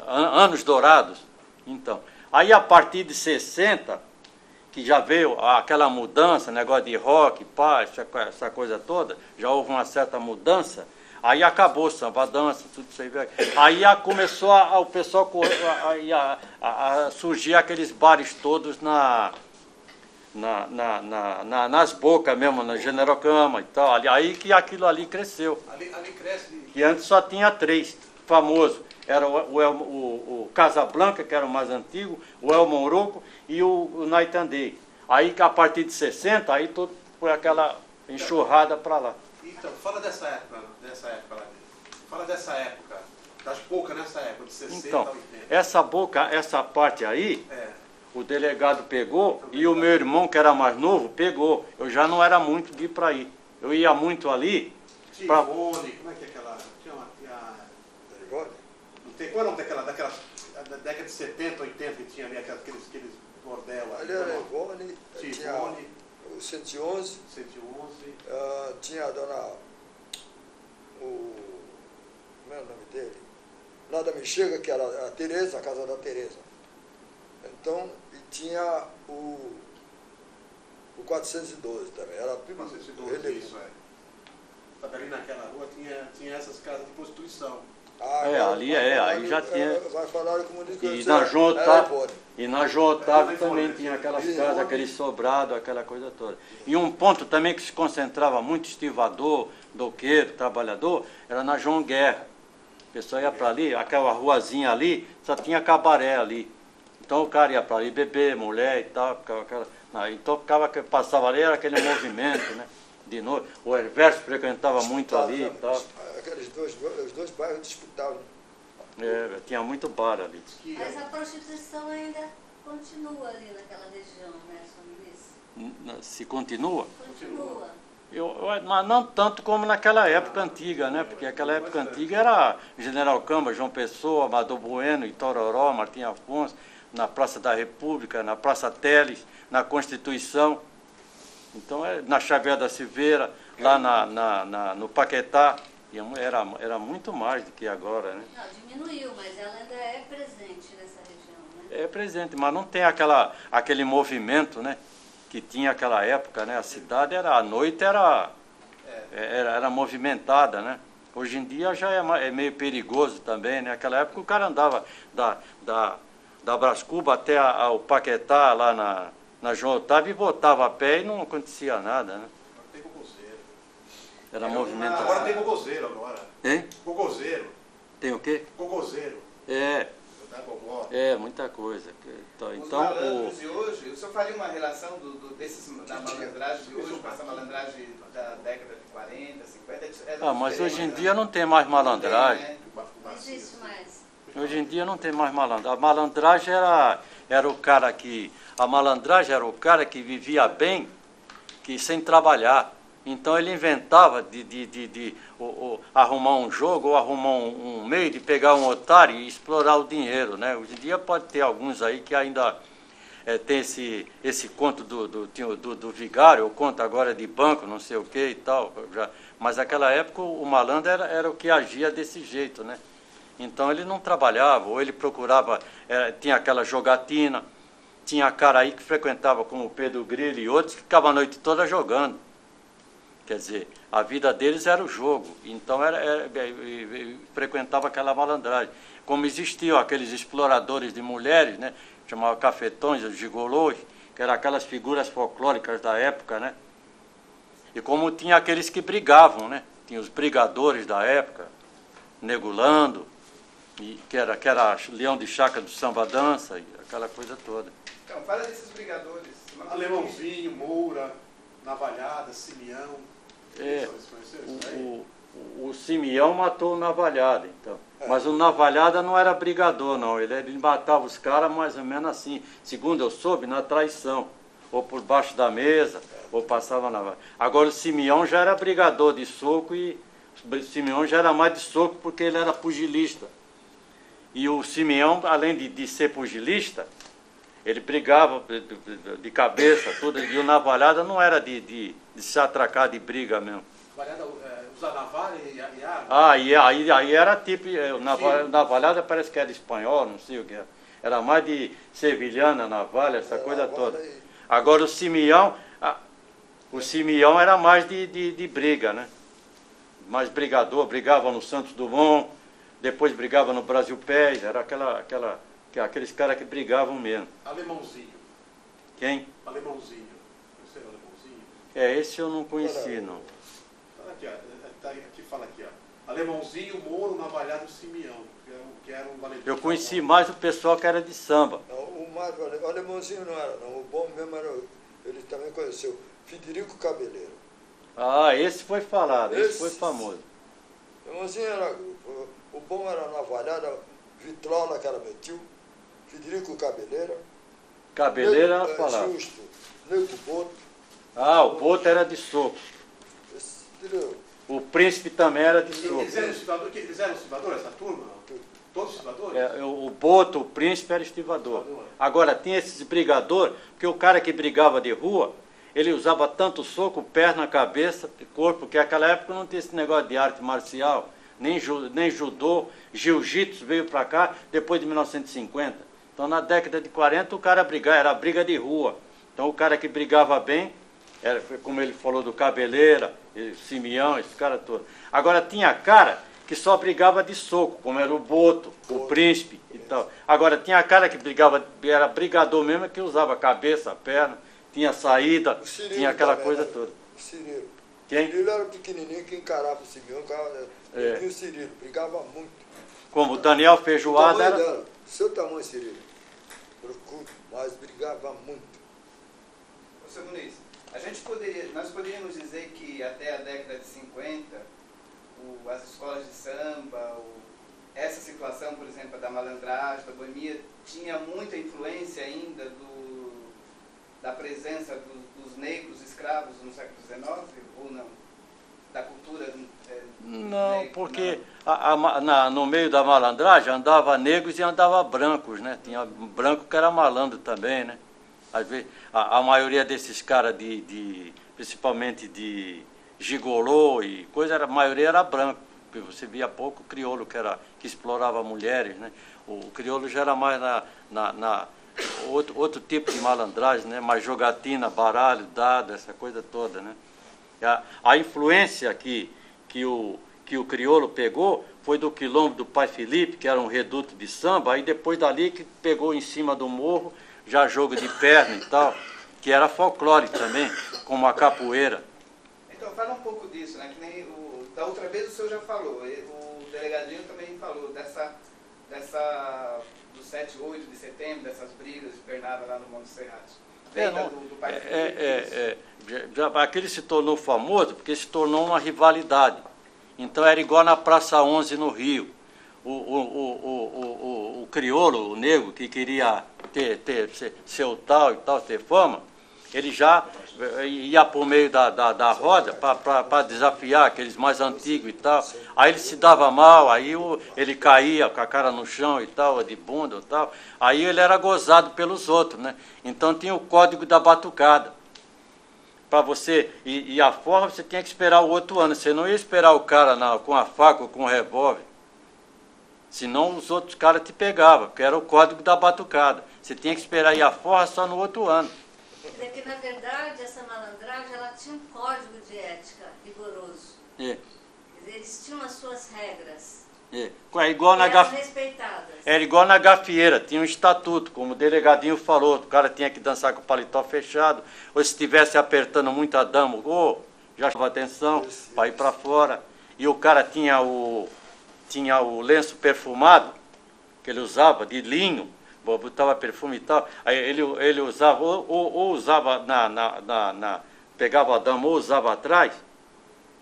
anos dourados. Então, aí a partir de 60, que já veio aquela mudança, negócio de rock, pá, essa coisa toda, já houve uma certa mudança. Aí acabou o samba dança, tudo isso aí. Aí começou o pessoal a surgir aqueles bares todos nas bocas mesmo, na General Cama e tal. Aí que aquilo ali cresceu. Ali cresce. E antes só tinha 3 famosos. Era o Casablanca, que era o mais antigo, o El Monroco e o Naitandei. Aí que a partir de 60, aí todo foi aquela enxurrada para lá. Então, fala dessa época lá. Fala dessa época, das bocas nessa época, de 60 então, a 80. Essa parte aí, o delegado pegou e o meu irmão, que era mais novo, pegou. Eu já não era muito de ir para aí. Eu ia muito ali. Tivone, como é que é aquela... Qual era daquela da década de 70, 80, que tinha ali aqueles bordel lá? Ali era Ivone, tinha o 111, tinha a dona... como é o nome dele? Lá da Mexega, que era a Tereza, a casa da Tereza. Então, e tinha o 412 também. Era tudo 412, isso é. Ali naquela rua tinha essas casas de prostituição. Aí já tinha. Vai falar como e na João Otávio também tinha aquelas casas, aquele sobrado, aquela coisa toda. E um ponto também que se concentrava muito estivador, doqueiro, trabalhador, era na João Guerra. O pessoal ia para ali, aquela ruazinha ali, só tinha cabaré ali. Então o cara ia para ali beber, mulher e tal. Então passava ali, era aquele movimento, né? De noite. O Herverso frequentava muito ali e tal. Os dois bairros disputavam. Tinha muito bar ali. Mas a prostituição ainda continua ali naquela região, né, São Luís? Se continua? Continua. Mas não tanto como naquela época antiga, né? Porque aquela época antiga era General Camba, João Pessoa, Amador Bueno, Itororó, Martim Afonso, na Praça da República, na Praça Teles, na Constituição. Então, na Xavier da Silveira, lá no Paquetá, era muito mais do que agora, né? Não, diminuiu, mas ela ainda é presente nessa região, né? É presente, mas não tem aquele movimento, né? Que tinha aquela época, né? A cidade à noite era movimentada, né? Hoje em dia já é meio perigoso também, né? Naquela época o cara andava da Brás Cubas até o Paquetá, lá na João Otávio, e voltava a pé e não acontecia nada, né? Agora tem gogozeiro. Era movimento. Agora tem gogozeiro agora. Hein? Gogozeiro. Tem o quê? Gogozeiro. Muita coisa. Os malandros de hoje, o senhor faria uma relação da malandragem de hoje com essa malandragem da década de 40, 50? Mas hoje em dia não tem mais malandragem. Não existe mais. Hoje em dia não tem mais malandragem. A malandragem era o cara que... A malandragem era o cara que vivia bem, que sem trabalhar. Então ele inventava de arrumar um jogo ou arrumar um meio de pegar um otário e explorar o dinheiro, né? Hoje em dia pode ter alguns aí que ainda tem esse conto do vigário, ou conto agora de banco, não sei o que e tal. Mas naquela época o malandro era o que agia desse jeito, né? Então ele não trabalhava, ou ele procurava, tinha aquela jogatina, tinha cara aí que frequentava como o Pedro Grillo e outros que ficavam a noite toda jogando. Quer dizer, a vida deles era o jogo, então frequentava aquela malandragem. Como existiam aqueles exploradores de mulheres, né, chamavam cafetões, os gigolôs, que eram aquelas figuras folclóricas da época, né? E como tinha aqueles que brigavam, né? Tinha os brigadores da época, Negulando, que era Leão de Chácara do Samba Dança, e aquela coisa toda. Então, fala desses brigadores. Alemãozinho, Moura, Navalhada, Simeão. O Simeão matou o Navalhada, então. Mas o Navalhada não era brigador, não. Ele matava os caras mais ou menos assim, segundo eu soube, na traição. Ou por baixo da mesa, ou passava na... Agora o Simeão já era brigador de soco, e o Simeão já era mais de soco porque ele era pugilista. E o Simeão, além de ser pugilista, ele brigava de cabeça, tudo, e o Navalhada não era de se atracar de briga mesmo. Navalhada usa navalha e arma? Ah, aí era tipo, o Navalhada parece que era espanhol, não sei o que era. Era mais de sevilhana, navalha, essa coisa toda. Agora o Simeão era mais de briga, né? Mais brigador, brigava no Santos Dumont, depois brigava no Brasil Pés, era aqueles caras que brigavam mesmo. Alemãozinho. Quem? Alemãozinho. Conhece Alemãozinho? Esse eu não conheci, não. Fala aqui, aqui fala aqui, ó. Alemãozinho, Moro, Navalhado e Simeão, que era um valentão. Eu conheci mais o pessoal que era de samba. Não, o Alemãozinho não era, não. O bom mesmo era, ele também conheceu, Federico Cabeleiro. Ah, esse foi falado, esse foi famoso. O Alemãozinho era, o bom era Navalhada, Vitrola, que era meu tio, Federico Cabeleira. Cabeleira era falado. Justo, Nego Boto. Ah, o Boto era de soco. Entendeu? O Príncipe também era de soco. Eles eram estivadores, essa turma? Todos estivadores? O Boto, o Príncipe era estivador. Agora, tinha esses brigadores, porque o cara que brigava de rua, ele usava tanto soco, perna, cabeça, corpo, porque naquela época não tinha esse negócio de arte marcial, nem judô, jiu-jitsu veio para cá depois de 1950. Então, na década de 40, o cara brigava, era briga de rua. Então, o cara que brigava bem, era, como ele falou, do Cabeleira, Simeão, esse cara todo. Agora, tinha cara que só brigava de soco, como era o Boto, o Príncipe e tal. Agora, tinha cara que brigava, era brigador mesmo, que usava cabeça, perna, tinha saída, tinha aquela coisa toda. O Cirilo. Quem? O Cirilo era pequenininho que encarava o Simeão, e o Cirilo, brigava muito. Como o Daniel Feijoada era... Dela, seu tamanho, Cirilo, procuro, mas brigava muito. Ô, seu Muniz, nós poderíamos dizer que até a década de 50, as escolas de samba, essa situação, por exemplo, da malandragem, da boemia, tinha muita influência ainda da presença dos negros escravos no século XIX, ou não? Da cultura não, negro, porque não. No meio da malandragem andava negros e andava brancos, né? Tinha branco que era malandro também, né? Às vezes, a maioria desses caras, principalmente de gigolô e coisa, a maioria era branco. Porque você via pouco o crioulo que explorava mulheres, né? O crioulo já era mais outro tipo de malandragem, né? Mais jogatina, baralho, dado, essa coisa toda, né? A influência que o crioulo pegou foi do quilombo do Pai Felipe, que era um reduto de samba, aí depois dali que pegou em cima do morro, já jogo de perna e tal, que era folclore também, como a capoeira. Então, fala um pouco disso, né? Que nem da outra vez o senhor já falou, o delegadinho também falou do 7 e 8 de setembro, dessas brigas de pernada lá no Monte Serrato. Do Pai Felipe. Aquele se tornou famoso porque se tornou uma rivalidade. Então era igual na Praça 11 no Rio. O crioulo, o negro, que queria ser o tal e tal, ter fama, ele já ia por meio da roda para desafiar aqueles mais antigos e tal. Aí ele se dava mal, aí ele caía com a cara no chão e tal, de bunda e tal. Aí ele era gozado pelos outros, né? Então tinha o código da batucada. Para você, e a forma você tinha que esperar o outro ano. Você não ia esperar o cara com a faca ou com o revólver. Senão os outros caras te pegavam, porque era o código da batucada. Você tinha que esperar ir a forra só no outro ano. É que, na verdade, essa malandragem, ela tinha um código de ética rigoroso. É. Eles tinham as suas regras. É igual na respeitadas. Era igual na gafieira, tinha um estatuto, como o delegadinho falou, o cara tinha que dançar com o paletó fechado, ou se estivesse apertando muito a dama, já chamava atenção para ir para fora. E o cara tinha o lenço perfumado, que ele usava, de linho, botava perfume e tal, aí ele usava, ou usava pegava a dama ou usava atrás,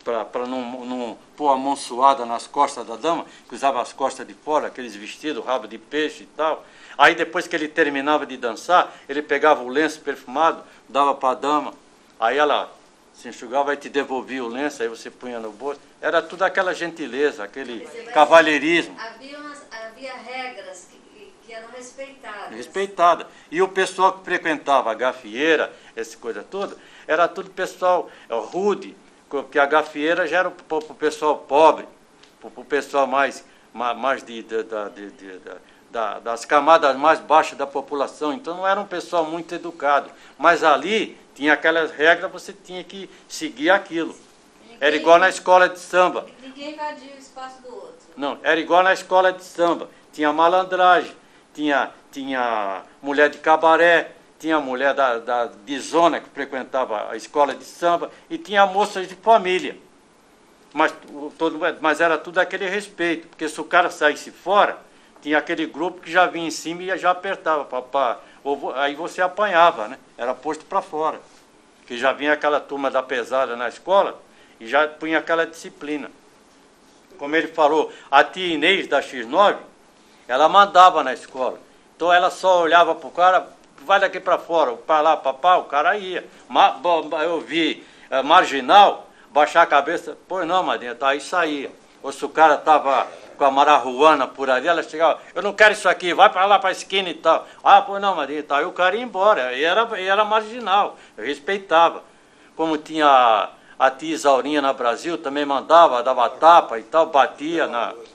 para não pôr a mão suada nas costas da dama, que usava as costas de fora, aqueles vestidos, rabo de peixe e tal. Aí depois que ele terminava de dançar, ele pegava o lenço perfumado, dava para a dama, aí ela se enxugava e te devolvia o lenço, aí você punha no bolso. Era tudo aquela gentileza, aquele cavalheirismo. Havia regras que eram respeitadas. Respeitada. E o pessoal que frequentava a gafieira, essa coisa toda, era tudo pessoal rude, porque a gafieira já era para o pessoal pobre, para o pessoal mais das camadas mais baixas da população. Então não era um pessoal muito educado. Mas ali tinha aquelas regras, você tinha que seguir aquilo. Era igual na escola de samba. Ninguém invadia o espaço do outro. Não, era igual na escola de samba. Tinha malandragem, tinha mulher de cabaré, tinha mulher de zona que frequentava a escola de samba e tinha moças de família. Mas era tudo aquele respeito, porque se o cara saísse fora, tinha aquele grupo que já vinha em cima e já apertava. Aí você apanhava, né? Era posto para fora. Que já vinha aquela turma da pesada na escola e já punha aquela disciplina. Como ele falou, a tia Inês da X9, ela mandava na escola. Então ela só olhava para o cara, vai daqui para fora, para lá, papá, o cara ia. Eu vi marginal, baixar a cabeça, pois não, madrinha, tá, aí saía. Ou se o cara estava com a marihuana por ali, ela chegava, eu não quero isso aqui, vai para lá para a esquina e tal. Ah, pois não, madrinha, tá, aí o cara ia embora, e era marginal, eu respeitava. Como tinha a tia Isaurinha na Brasil, também mandava, dava tapa e tal, batia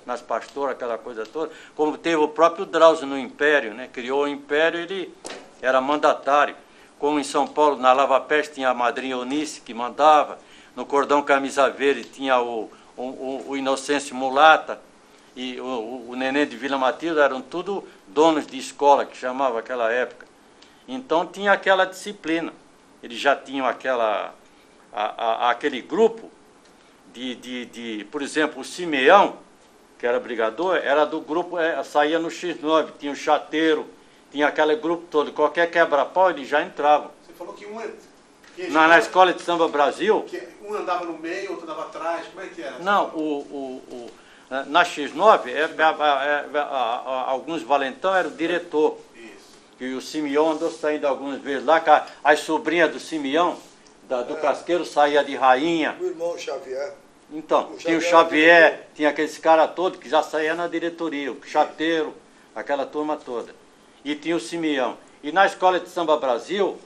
nas pastoras, aquela coisa toda. Como teve o próprio Drauzio no Império, né? Criou o Império, ele era mandatário. Como em São Paulo, na Lava Peste, tinha a madrinha Eunice, que mandava. No Cordão Camisa Verde tinha o Inocêncio Mulata e o Neném de Vila Matilde, eram tudo donos de escola, que chamava aquela época. Então tinha aquela disciplina. Eles já tinham aquele grupo por exemplo, o Simeão, que era brigador, era do grupo, saía no X9, tinha o chateiro, tinha aquele grupo todo, qualquer quebra-pau eles já entravam. Você falou que na escola de samba Brasil... Que um andava no meio, outro andava atrás, como é que era? Não, na X9, alguns valentão era o diretor. Isso. E o Simeão andou saindo algumas vezes lá, as sobrinhas do Simeão, do Casqueiro, saía de rainha. O irmão Xavier. Então, tinha o Xavier, tinha aqueles caras todos que já saíam na diretoria, o chateiro, aquela turma toda. E tinha o Simeão. E na escola de samba Brasil,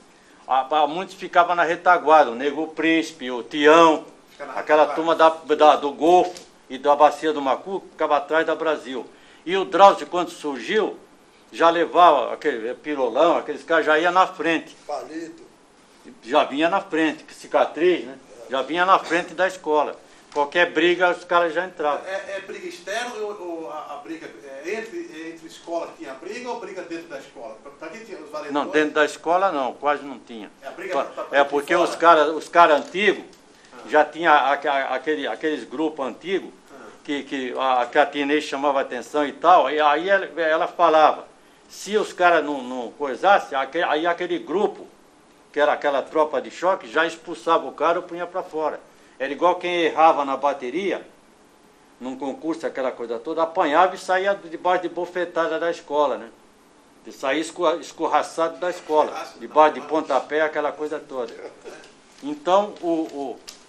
muitos ficavam na retaguarda, o Nego Príncipe, o Tião, aquela turma do Golfo e da Bacia do Macu, ficava atrás da Brasil. E o Drauzio, quando surgiu, já levava aquele pirolão, aqueles caras já iam na frente. Palito. Já vinha na frente, cicatriz, né? Já vinha na frente da escola. Qualquer briga, os caras já entravam. É briga externa ou a briga entre escola que tinha briga ou briga dentro da escola? Para quem tinha os valentões? Não, dentro da escola não, quase não tinha. A briga Porque os caras antigos já tinha aqueles grupos antigos que a tia Inês chamava atenção e tal, e aí ela falava, se os caras não coisassem, aí aquele grupo, que era aquela tropa de choque, já expulsava o cara ou punha para fora. Era igual quem errava na bateria, num concurso, aquela coisa toda, apanhava e saía debaixo de bofetada da escola, né? De sair escorraçado da escola, debaixo de pontapé, aquela coisa toda. Então,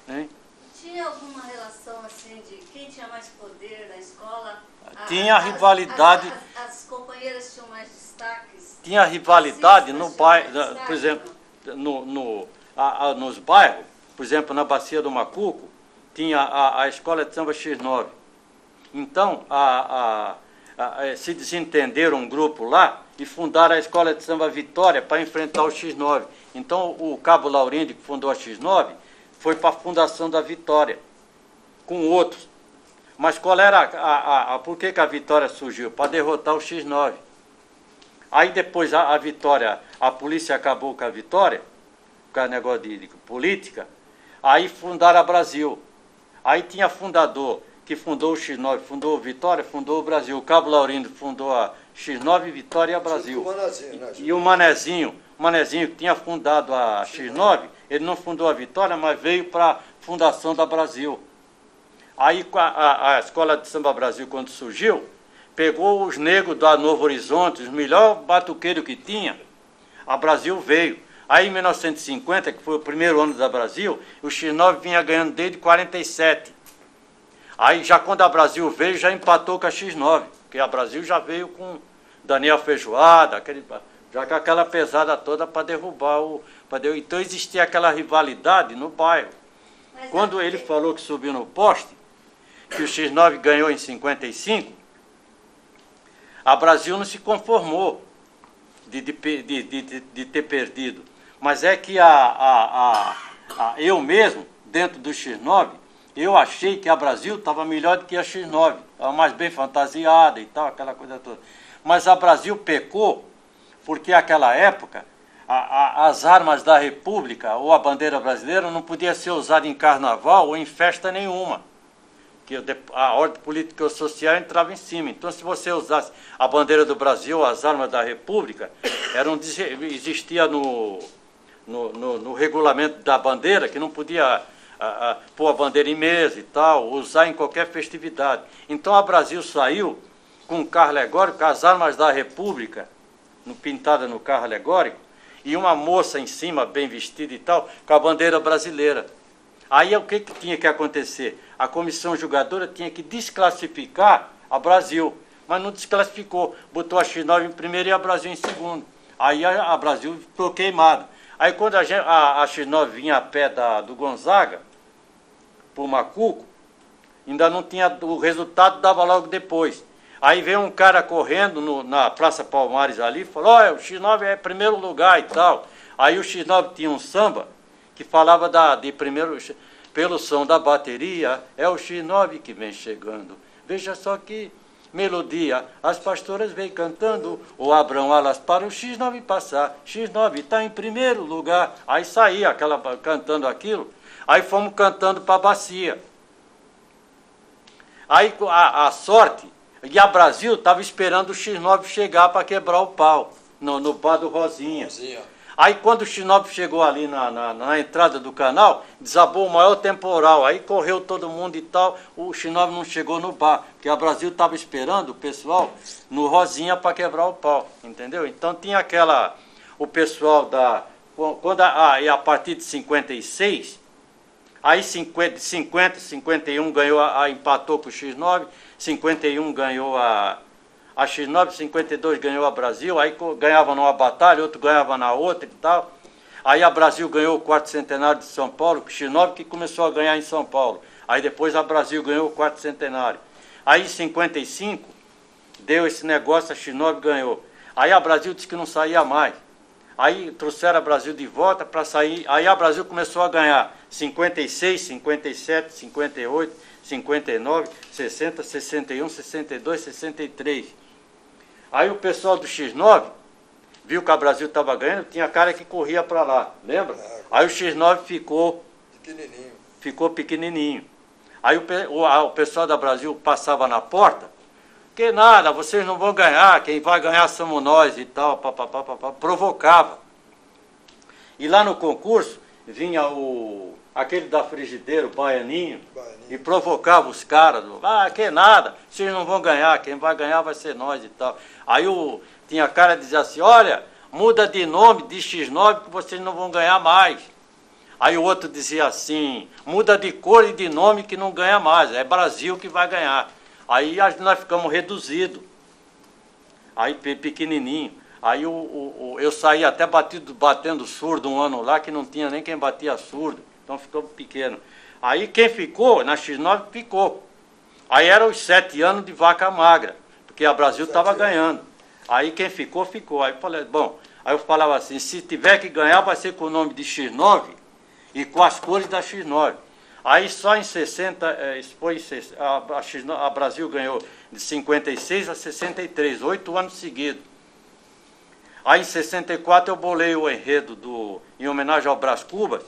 hein? Tinha alguma relação assim de quem tinha mais poder na escola? Tinha rivalidade. As companheiras tinham mais destaques? Tinha rivalidade no bairro, por exemplo, nos bairros, por exemplo, na Bacia do Macuco, tinha a escola de samba X9. Então, se desentenderam um grupo lá e fundaram a escola de samba Vitória para enfrentar o X9. Então, o Cabo Laurindo, que fundou a X9, foi para a fundação da Vitória, com outros. Mas qual era por que a Vitória surgiu? Para derrotar o X9. Aí depois a Vitória, a polícia acabou com a Vitória, por causa do negócio de política, aí fundaram a Brasil. Aí tinha fundador, que fundou o X9, fundou a Vitória, fundou o Brasil. O Cabo Laurindo fundou a X9, Vitória e a Brasil. E o Manezinho que tinha fundado a X9, ele não fundou a Vitória, mas veio para a fundação da Brasil. Aí a Escola de Samba Brasil, quando surgiu, pegou os negros da Novo Horizonte, os melhores batuqueiros que tinha, a Brasil veio. Aí em 1950, que foi o primeiro ano da Brasil, o X9 vinha ganhando desde 47. Aí já quando a Brasil veio, já empatou com a X9, porque a Brasil já veio com Daniel Feijoada, já com aquela pesada toda para derrubar então existia aquela rivalidade no bairro. Quando ele falou que subiu no poste, que o X9 ganhou em 55, a Brasil não se conformou de ter perdido. Mas é que eu mesmo, dentro do X9, eu achei que a Brasil estava melhor do que a X9, estava mais bem fantasiada e tal, aquela coisa toda. Mas a Brasil pecou, porque naquela época, as armas da República ou a bandeira brasileira não podia ser usada em carnaval ou em festa nenhuma, que a ordem política e social entrava em cima. Então, se você usasse a bandeira do Brasil, as armas da República, existia no regulamento da bandeira que não podia pôr a bandeira em mesa e tal, usar em qualquer festividade. Então, a Brasil saiu com um carro alegórico, as armas da República, pintada no carro alegórico, e uma moça em cima, bem vestida e tal, com a bandeira brasileira. Aí o que tinha que acontecer? A comissão julgadora tinha que desclassificar a Brasil, mas não desclassificou, botou a X9 em primeiro e a Brasil em segundo. Aí a Brasil ficou queimada. Aí quando a X9 vinha a pé do Gonzaga, por Macuco, ainda não tinha, o resultado dava logo depois. Aí veio um cara correndo na Praça Palmares ali e falou, olha, o X9 é primeiro lugar e tal. Aí o X9 tinha um samba que falava de primeiro, pelo som da bateria, é o X9 que vem chegando. Veja só que melodia, as pastoras vêm cantando, ou abram alas para o X9 passar, X9 está em primeiro lugar. Aí saía cantando aquilo, aí fomos cantando para a bacia. Aí a sorte, e a Brasil estava esperando o X9 chegar para quebrar o pau, no bar do Rosinha. Aí quando o X9 chegou ali na entrada do canal, desabou o maior temporal, aí correu todo mundo e tal, o X9 não chegou no bar, porque a Brasil estava esperando o pessoal no Rosinha para quebrar o pau, entendeu? Então tinha o pessoal a partir de 56, aí 50, 51 ganhou, empatou com o X9, 51 ganhou a X9, 52 ganhou a Brasil, aí ganhava numa batalha, outro ganhava na outra e tal. Aí a Brasil ganhou o quarto centenário de São Paulo, o X9 que começou a ganhar em São Paulo. Aí depois a Brasil ganhou o quarto centenário. Aí em 55 deu esse negócio, a X9 ganhou. Aí a Brasil disse que não saía mais. Aí trouxeram a Brasil de volta para sair, aí a Brasil começou a ganhar 56, 57, 58, 59, 60, 61, 62, 63. Aí o pessoal do X9 viu que a Brasil estava ganhando, tinha cara que corria para lá, lembra? Aí o X9 ficou pequenininho. Aí o pessoal da Brasil passava na porta, que nada, vocês não vão ganhar, quem vai ganhar somos nós e tal, provocava. E lá no concurso vinha o aquele da frigideira, o Baianinho, e provocava os caras, que nada, vocês não vão ganhar, quem vai ganhar vai ser nós e tal. Aí tinha cara que dizia assim, olha, muda de nome de X9 que vocês não vão ganhar mais. Aí o outro dizia assim, muda de cor e de nome que não ganha mais, é Brasil que vai ganhar. Aí nós ficamos reduzidos, aí pequenininho. Aí eu saí até batendo surdo um ano lá, que não tinha nem quem batia surdo, então ficou pequeno. Aí quem ficou, na X9 ficou. Aí eram os 7 anos de vaca magra, porque a Brasil estava ganhando. Aí quem ficou, ficou. Aí eu falava assim, se tiver que ganhar, vai ser com o nome de X9 e com as cores da X9. Aí só em 60, a Brasil ganhou de 56 a 63, 8 anos seguidos. Aí em 64 eu bolei o enredo em homenagem ao Brás Cubas.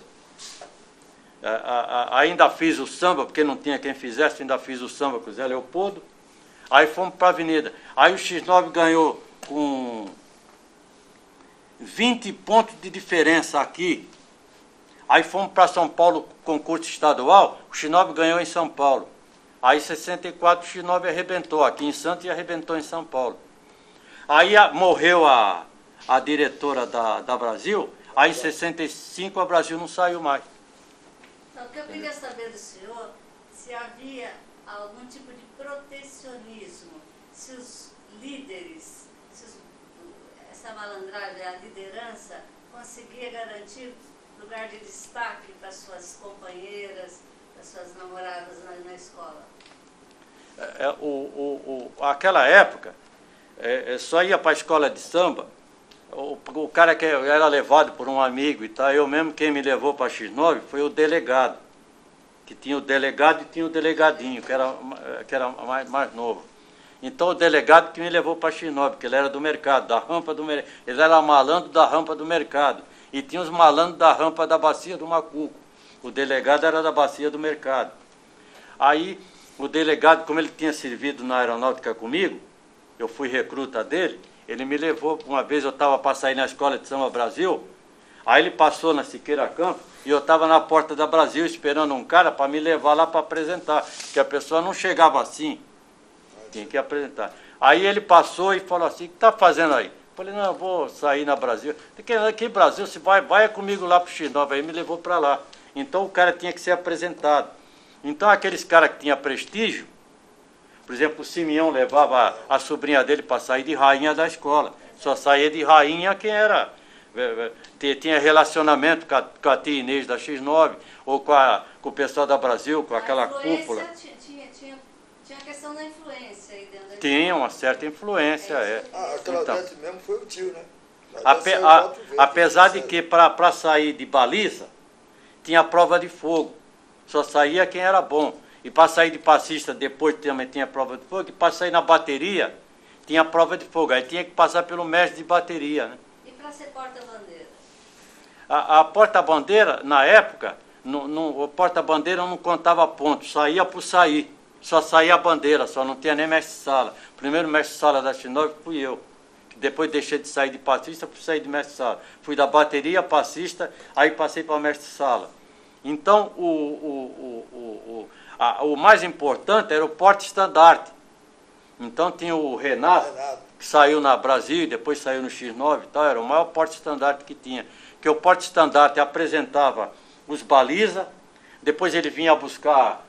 Ainda fiz o samba, porque não tinha quem fizesse, ainda fiz o samba com o Zé Leopoldo. Aí fomos para a avenida. Aí o X9 ganhou com 20 pontos de diferença aqui. Aí fomos para São Paulo, concurso estadual, o X9 ganhou em São Paulo. Aí em 64 o X9 arrebentou aqui em Santos e arrebentou em São Paulo. Aí morreu a diretora da Brasil, aí em 65 a Brasil não saiu mais. Então, o que eu queria saber do senhor, se havia algum tipo de protecionismo, se os líderes, essa malandragem, a liderança, conseguia garantir lugar de destaque para suas companheiras, para suas namoradas na escola? Aquela época, só ia para a escola de samba, o cara que era levado por um amigo e tal, eu mesmo, quem me levou para a X9 foi o delegado, que tinha o delegado e tinha o delegadinho, que era mais novo. Então o delegado que me levou para a X9, porque ele era do mercado, da rampa do mercado, ele era malandro da rampa do mercado, e tinha os malandros da rampa da bacia do Macuco. O delegado era da bacia do mercado. Aí o delegado, como ele tinha servido na aeronáutica comigo, eu fui recruta dele, ele me levou, uma vez eu estava para sair na Escola de Samba Brasil, aí ele passou na Siqueira Campos, e eu estava na porta da Brasil esperando um cara para me levar lá para apresentar, porque a pessoa não chegava assim, tinha que apresentar. Aí ele passou e falou assim, o que está fazendo aí? Eu falei, não, eu vou sair na Brasil. Que Brasil, se vai comigo lá para o X9, aí me levou para lá. Então o cara tinha que ser apresentado. Então aqueles caras que tinham prestígio, por exemplo, o Simeão levava a sobrinha dele para sair de rainha da escola. Só saía de rainha quem tinha relacionamento com a tia Inês da X9, ou com o pessoal da Brasil, com aquela cúpula. Tinha a questão da influência aí dentro da escola. Tinha uma certa influência, a Claudete mesmo foi o tio, né? Apesar de que para sair de baliza, tinha prova de fogo. Só saía quem era bom. E para sair de passista, depois também tinha prova de fogo. E para sair na bateria, tinha prova de fogo. Aí tinha que passar pelo mestre de bateria, né? E para ser porta-bandeira? A porta-bandeira, na época, o porta-bandeira não contava pontos, saía por sair. Só saía a bandeira, só não tinha nem mestre-sala. O primeiro mestre-sala da X9 fui eu. Depois deixei de sair de passista, fui sair de mestre-sala. Fui da bateria, passista, aí passei para mestre-sala. Então, o mais importante era o porta-estandarte. Então tinha o Renato, que saiu na Brasil, depois saiu no X9 e tal, era o maior porta-estandarte que tinha. Que o porta-estandarte apresentava os baliza, depois ele vinha buscar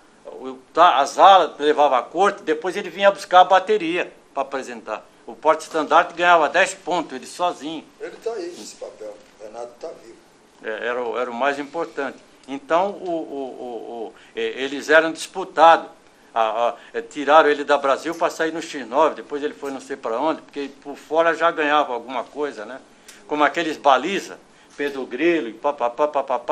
as alas, levava a corte, depois ele vinha buscar a bateria para apresentar. O porta-estandarte ganhava 10 pontos, ele sozinho. Ele está aí nesse papel, o Renato está vivo. Era o mais importante. Então, eles eram disputados. Tiraram ele da Brasil para sair no X9, depois ele foi não sei para onde, porque por fora já ganhava alguma coisa, né? Como aqueles baliza, Pedro Grilo e papapá,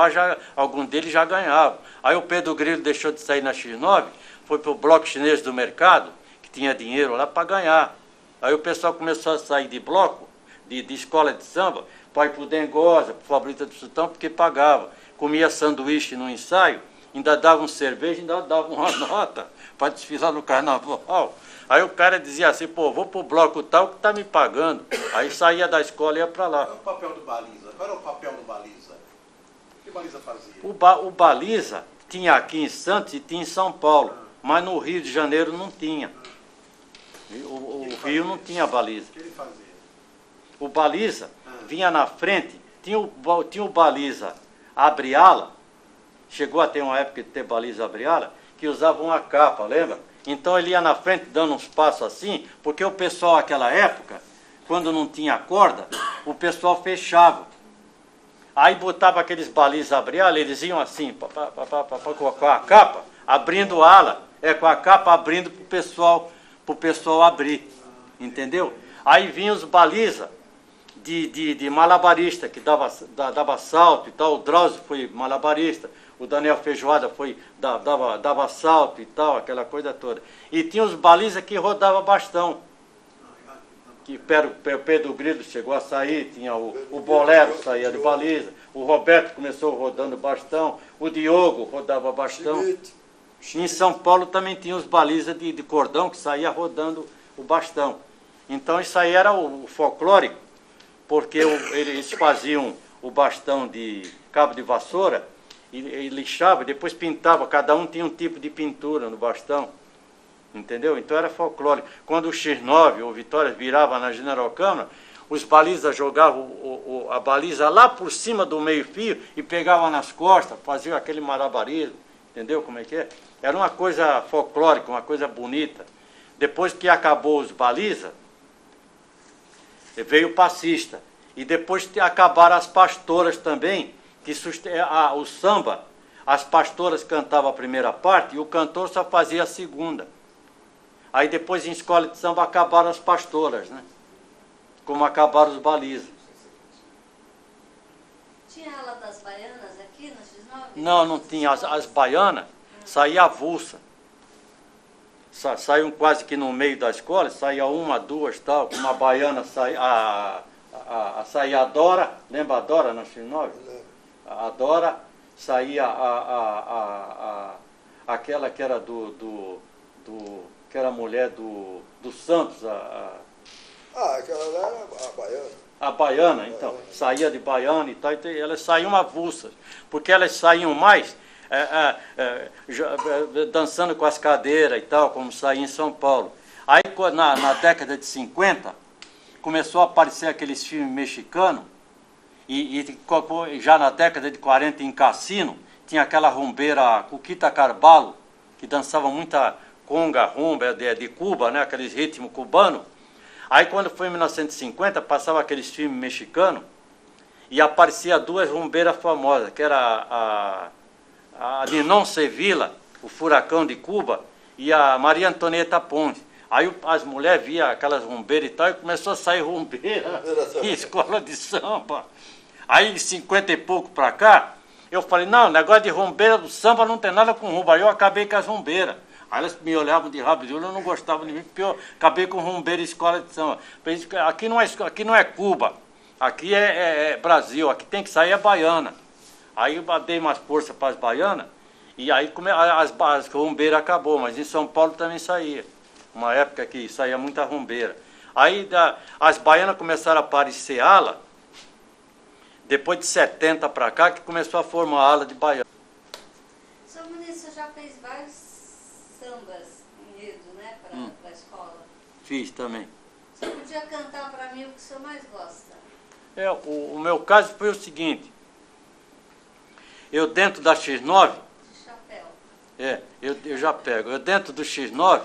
algum deles já ganhava. Aí o Pedro Grilo deixou de sair na X9, foi para o bloco chinês do mercado, que tinha dinheiro lá para ganhar. Aí o pessoal começou a sair de bloco, de escola de samba, para ir para o Dengosa, para o Fabrita do Sultão, porque pagava. Comia sanduíche no ensaio, ainda dava um cerveja, ainda dava uma nota para desfilar no carnaval. Aí o cara dizia assim, pô, vou para o bloco tal que está me pagando. Aí saía da escola e ia para lá. Qual era o papel do baliza? Qual era o papel do baliza? que Baliza fazia? O Baliza tinha aqui em Santos e tinha em São Paulo, mas no Rio de Janeiro não tinha. O Rio não tinha Baliza. O que ele fazia? O Baliza vinha na frente, tinha o Baliza abre-ala, chegou a ter uma época de ter Baliza abre-ala, que usava uma capa, lembra? Então ele ia na frente dando uns passos assim, porque o pessoal naquela época, quando não tinha corda, o pessoal fechava. Aí botava aqueles Baliza abre-ala, eles iam assim, com a capa, abrindo ala, com a capa abrindo pro pessoal abrir, entendeu? Aí vinham os Baliza de malabarista, que dava salto e tal. O Drauzio foi malabarista, o Daniel Feijoada dava salto e tal, aquela coisa toda. E tinha os Baliza que rodava bastão, que Pedro Grilo chegou a sair, tinha o Bolero saía de Baliza, o Roberto começou rodando bastão, o Diogo rodava bastão. Em São Paulo também tinha os Baliza de cordão que saía rodando o bastão. Então isso aí era o folclórico, porque eles faziam o bastão de cabo de vassoura e lixava, depois pintava, cada um tinha um tipo de pintura no bastão, entendeu? Então era folclórico. Quando o X9 ou Vitória virava na General Câmara, os Baliza jogavam a baliza lá por cima do meio-fio e pegavam nas costas, faziam aquele malabarismo, entendeu como é que é? Era uma coisa folclórica, uma coisa bonita. Depois que acabou os Baliza, veio o passista. E depois acabaram as pastoras também, que o samba, as pastoras cantavam a primeira parte e o cantor só fazia a segunda. Aí depois em escola de samba acabaram as pastoras, né? Como acabaram os Baliza. Tinha ala das baianas aqui no X9? Não tinha. As baianas saía avulsa. Saíam quase que no meio da escola, saía uma, duas, tal, com uma baiana, saía a Dora, lembra a Dora na X9? A Dora, saía aquela que era que era a mulher do Santos, aquela lá era a baiana. A baiana, então, saía de baiana e tal, então elas saíam avulsas, porque elas saíam mais dançando com as cadeiras e tal, como saía em São Paulo. Aí na década de 50, começou a aparecer aqueles filmes mexicanos, e já na década de 40 em Cassino, tinha aquela rumbeira Cuquita Carballo, que dançava muita conga, rumba de Cuba, né, aqueles ritmos cubanos. Aí quando foi em 1950, passava aqueles filmes mexicanos, e aparecia duas rumbeiras famosas, que era a Ninon Sevilla, o Furacão de Cuba, e a Maria Antonieta Ponte. Aí as mulheres viam aquelas rumbeiras e tal, e começou a sair rumbeira em escola de samba. Aí de 50 e pouco para cá, eu falei, não, negócio de rumbeira do samba não tem nada com rumba. Aí eu acabei com as rumbeiras. Aí elas me olhavam de rabo de olho, eu não gostava de mim, porque eu acabei com rumbeira em escola de samba. Aqui não é Cuba, aqui é Brasil, aqui tem que sair a baiana. Aí eu dei mais força para as baianas, e aí as rumbeiras acabou, mas em São Paulo também saía. Uma época que saía muita rumbeira. Aí as baianas começaram a aparecer ala, depois de 70 para cá, que começou a formar ala de baiana. Seu Muniz, você já fez vários sambas, enredo, né, para a escola? Fiz também. Você podia cantar para mim o que o senhor mais gosta? O meu caso foi o seguinte. Eu dentro da X9... De chapéu. Eu já pego. Eu dentro do X9,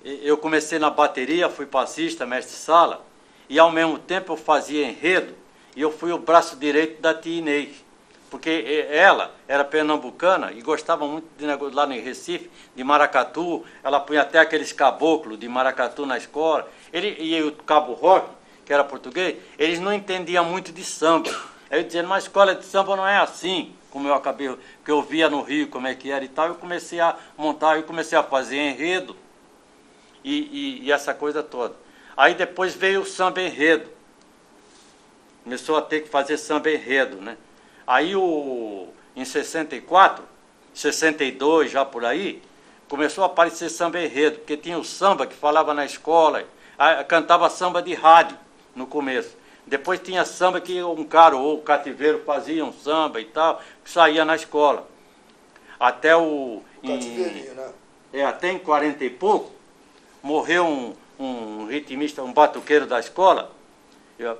eu comecei na bateria, fui passista, mestre-sala, e ao mesmo tempo eu fazia enredo, e eu fui o braço direito da tia Inês, porque ela era pernambucana e gostava muito de negócio lá no Recife, de maracatu. Ela punha até aqueles caboclos de maracatu na escola. E o Cabo Roque, que era português, eles não entendiam muito de samba. Aí eu dizia, mas a escola de samba não é assim, como eu acabei, porque eu via no Rio como é que era e tal. Eu comecei a montar, eu comecei a fazer enredo e essa coisa toda. Aí depois veio o samba enredo. Começou a ter que fazer samba enredo, né? Aí em 64, 62, já por aí, começou a aparecer samba enredo, porque tinha o samba que falava na escola, cantava samba de rádio no começo. Depois tinha samba que um cara ou o cativeiro fazia um samba e tal, que saía na escola. Até o cativeirinho, né? Até em 40 e pouco, morreu um ritmista, um batuqueiro da escola,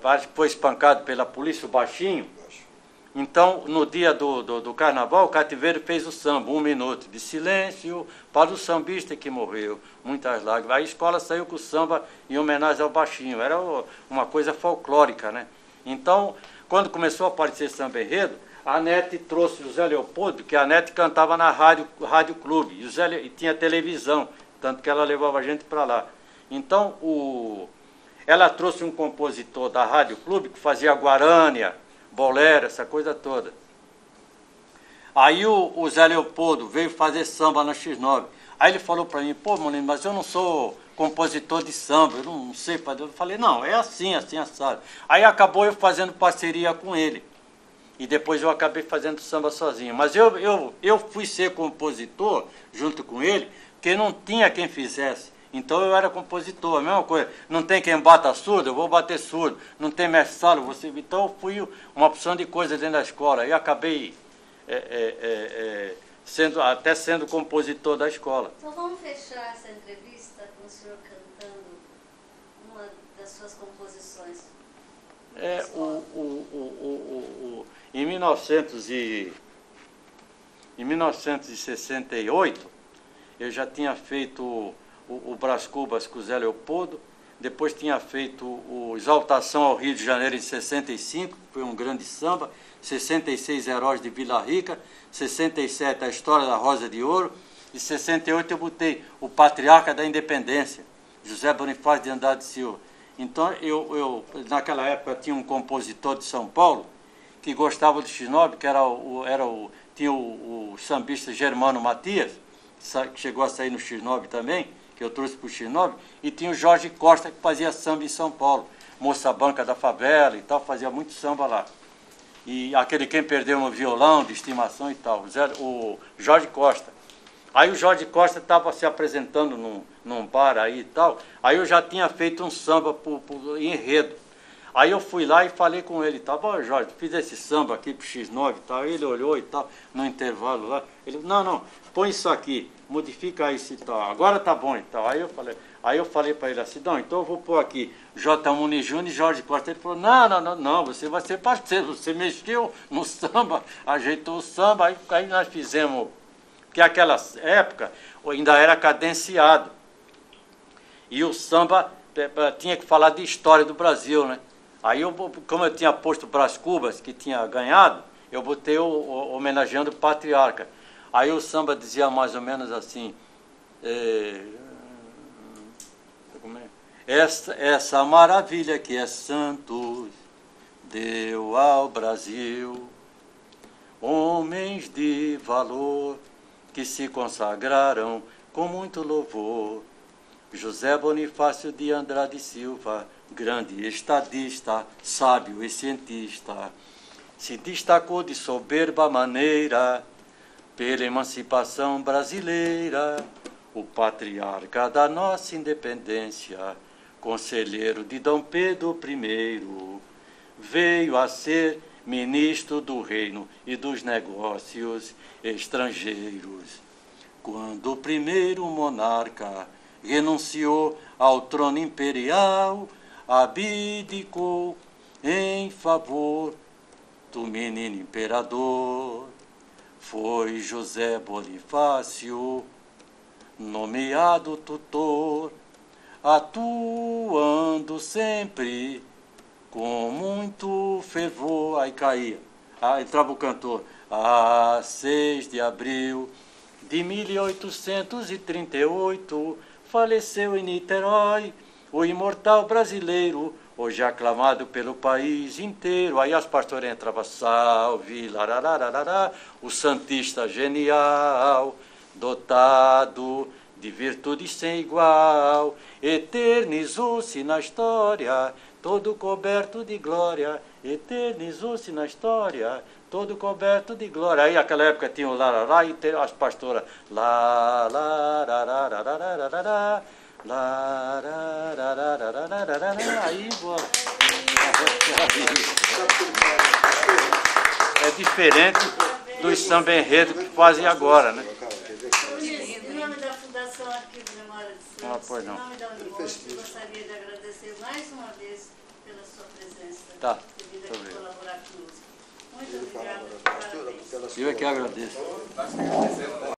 acho que foi espancado pela polícia, o Baixinho. Então, no dia do carnaval, o cativeiro fez o samba, 1 minuto de silêncio para o sambista que morreu, muitas lágrimas. Aí a escola saiu com o samba em homenagem ao Baixinho, era uma coisa folclórica, né? Então, quando começou a aparecer samba enredo, a NET trouxe o Zé Leopoldo, que a NET cantava na rádio clube, e tinha televisão, tanto que ela levava a gente para lá. Então, ela trouxe um compositor da rádio clube que fazia guarânia, bolero, essa coisa toda. Aí o Zé Leopoldo veio fazer samba na X9. Aí ele falou para mim, pô, menino, mas eu não sou compositor de samba, eu não sei fazer. Eu falei, não, é assim, assado. Aí acabou eu fazendo parceria com ele. E depois eu acabei fazendo samba sozinho. Mas eu fui ser compositor junto com ele, porque não tinha quem fizesse. Então eu era compositor, a mesma coisa. Não tem quem bata surdo, eu vou bater surdo. Não tem mestre sala, você. Então eu fui uma opção de coisas dentro da escola. E acabei sendo compositor da escola. Então vamos fechar essa entrevista com o senhor cantando uma das suas composições. Em 1968, eu já tinha feito o Brás Cubas com o Zé Leopoldo, depois tinha feito o Exaltação ao Rio de Janeiro em 65, foi um grande samba, 66 Heróis de Vila Rica, 67 A História da Rosa de Ouro, e 68 eu botei o Patriarca da Independência, José Bonifácio de Andrade Silva. Então, eu naquela época tinha um compositor de São Paulo que gostava do X9, que tinha o sambista Germano Matias, que chegou a sair no X9 também, que eu trouxe para o X9, e tinha o Jorge Costa, que fazia samba em São Paulo, Moça Banca da Favela e tal, fazia muito samba lá. E aquele Quem Perdeu no Violão, de estimação e tal, o Jorge Costa. Aí o Jorge Costa estava se apresentando num bar aí e tal, aí eu já tinha feito um samba em enredo. Aí eu fui lá e falei com ele, tá bom, Jorge, fiz esse samba aqui pro X9 e tal. Ele olhou e tal, no intervalo lá. Ele, não, põe isso aqui, modifica isso e tal. Agora tá bom e tal. Aí eu falei para ele assim, não, então eu vou pôr aqui J. Muniz Júnior e Jorge Costa. Ele falou, não, você vai ser parceiro, você mexeu no samba, ajeitou o samba, aí nós fizemos, porque aquela época ainda era cadenciado. E o samba tinha que falar de história do Brasil, né? Aí, como eu tinha posto Brás Cubas, que tinha ganhado, eu botei homenageando o Patriarca. Aí o samba dizia mais ou menos assim, essa maravilha que é Santos deu ao Brasil, homens de valor que se consagraram com muito louvor. José Bonifácio de Andrade Silva, grande estadista, sábio e cientista, se destacou de soberba maneira pela emancipação brasileira, o patriarca da nossa independência, conselheiro de Dom Pedro I, veio a ser ministro do reino e dos negócios estrangeiros. Quando o primeiro monarca renunciou ao trono imperial, abdicou em favor do menino imperador. Foi José Bonifácio nomeado tutor, atuando sempre com muito fervor. Aí caía, entrava o cantor. A 6 de abril de 1838, faleceu em Niterói o imortal brasileiro, hoje aclamado pelo país inteiro. Aí as pastoras entravam, salve, larararará, o santista genial, dotado de virtude sem igual, eternizou-se na história, todo coberto de glória, eternizou-se na história, todo coberto de glória. Aí naquela época tinha o larará e as pastoras, lá, lá, aí, boa. É diferente dos samba-enredo que fazem agora, né? Em nome da Fundação Arquivo Memória de Santos, pois não. em nome da Unimonte, gostaria de agradecer mais uma vez pela sua presença, Tá. por vir aqui Obrigado. colaborar conosco. Muito obrigada. Parabéns. Eu é que agradeço. Nós que agradecemos.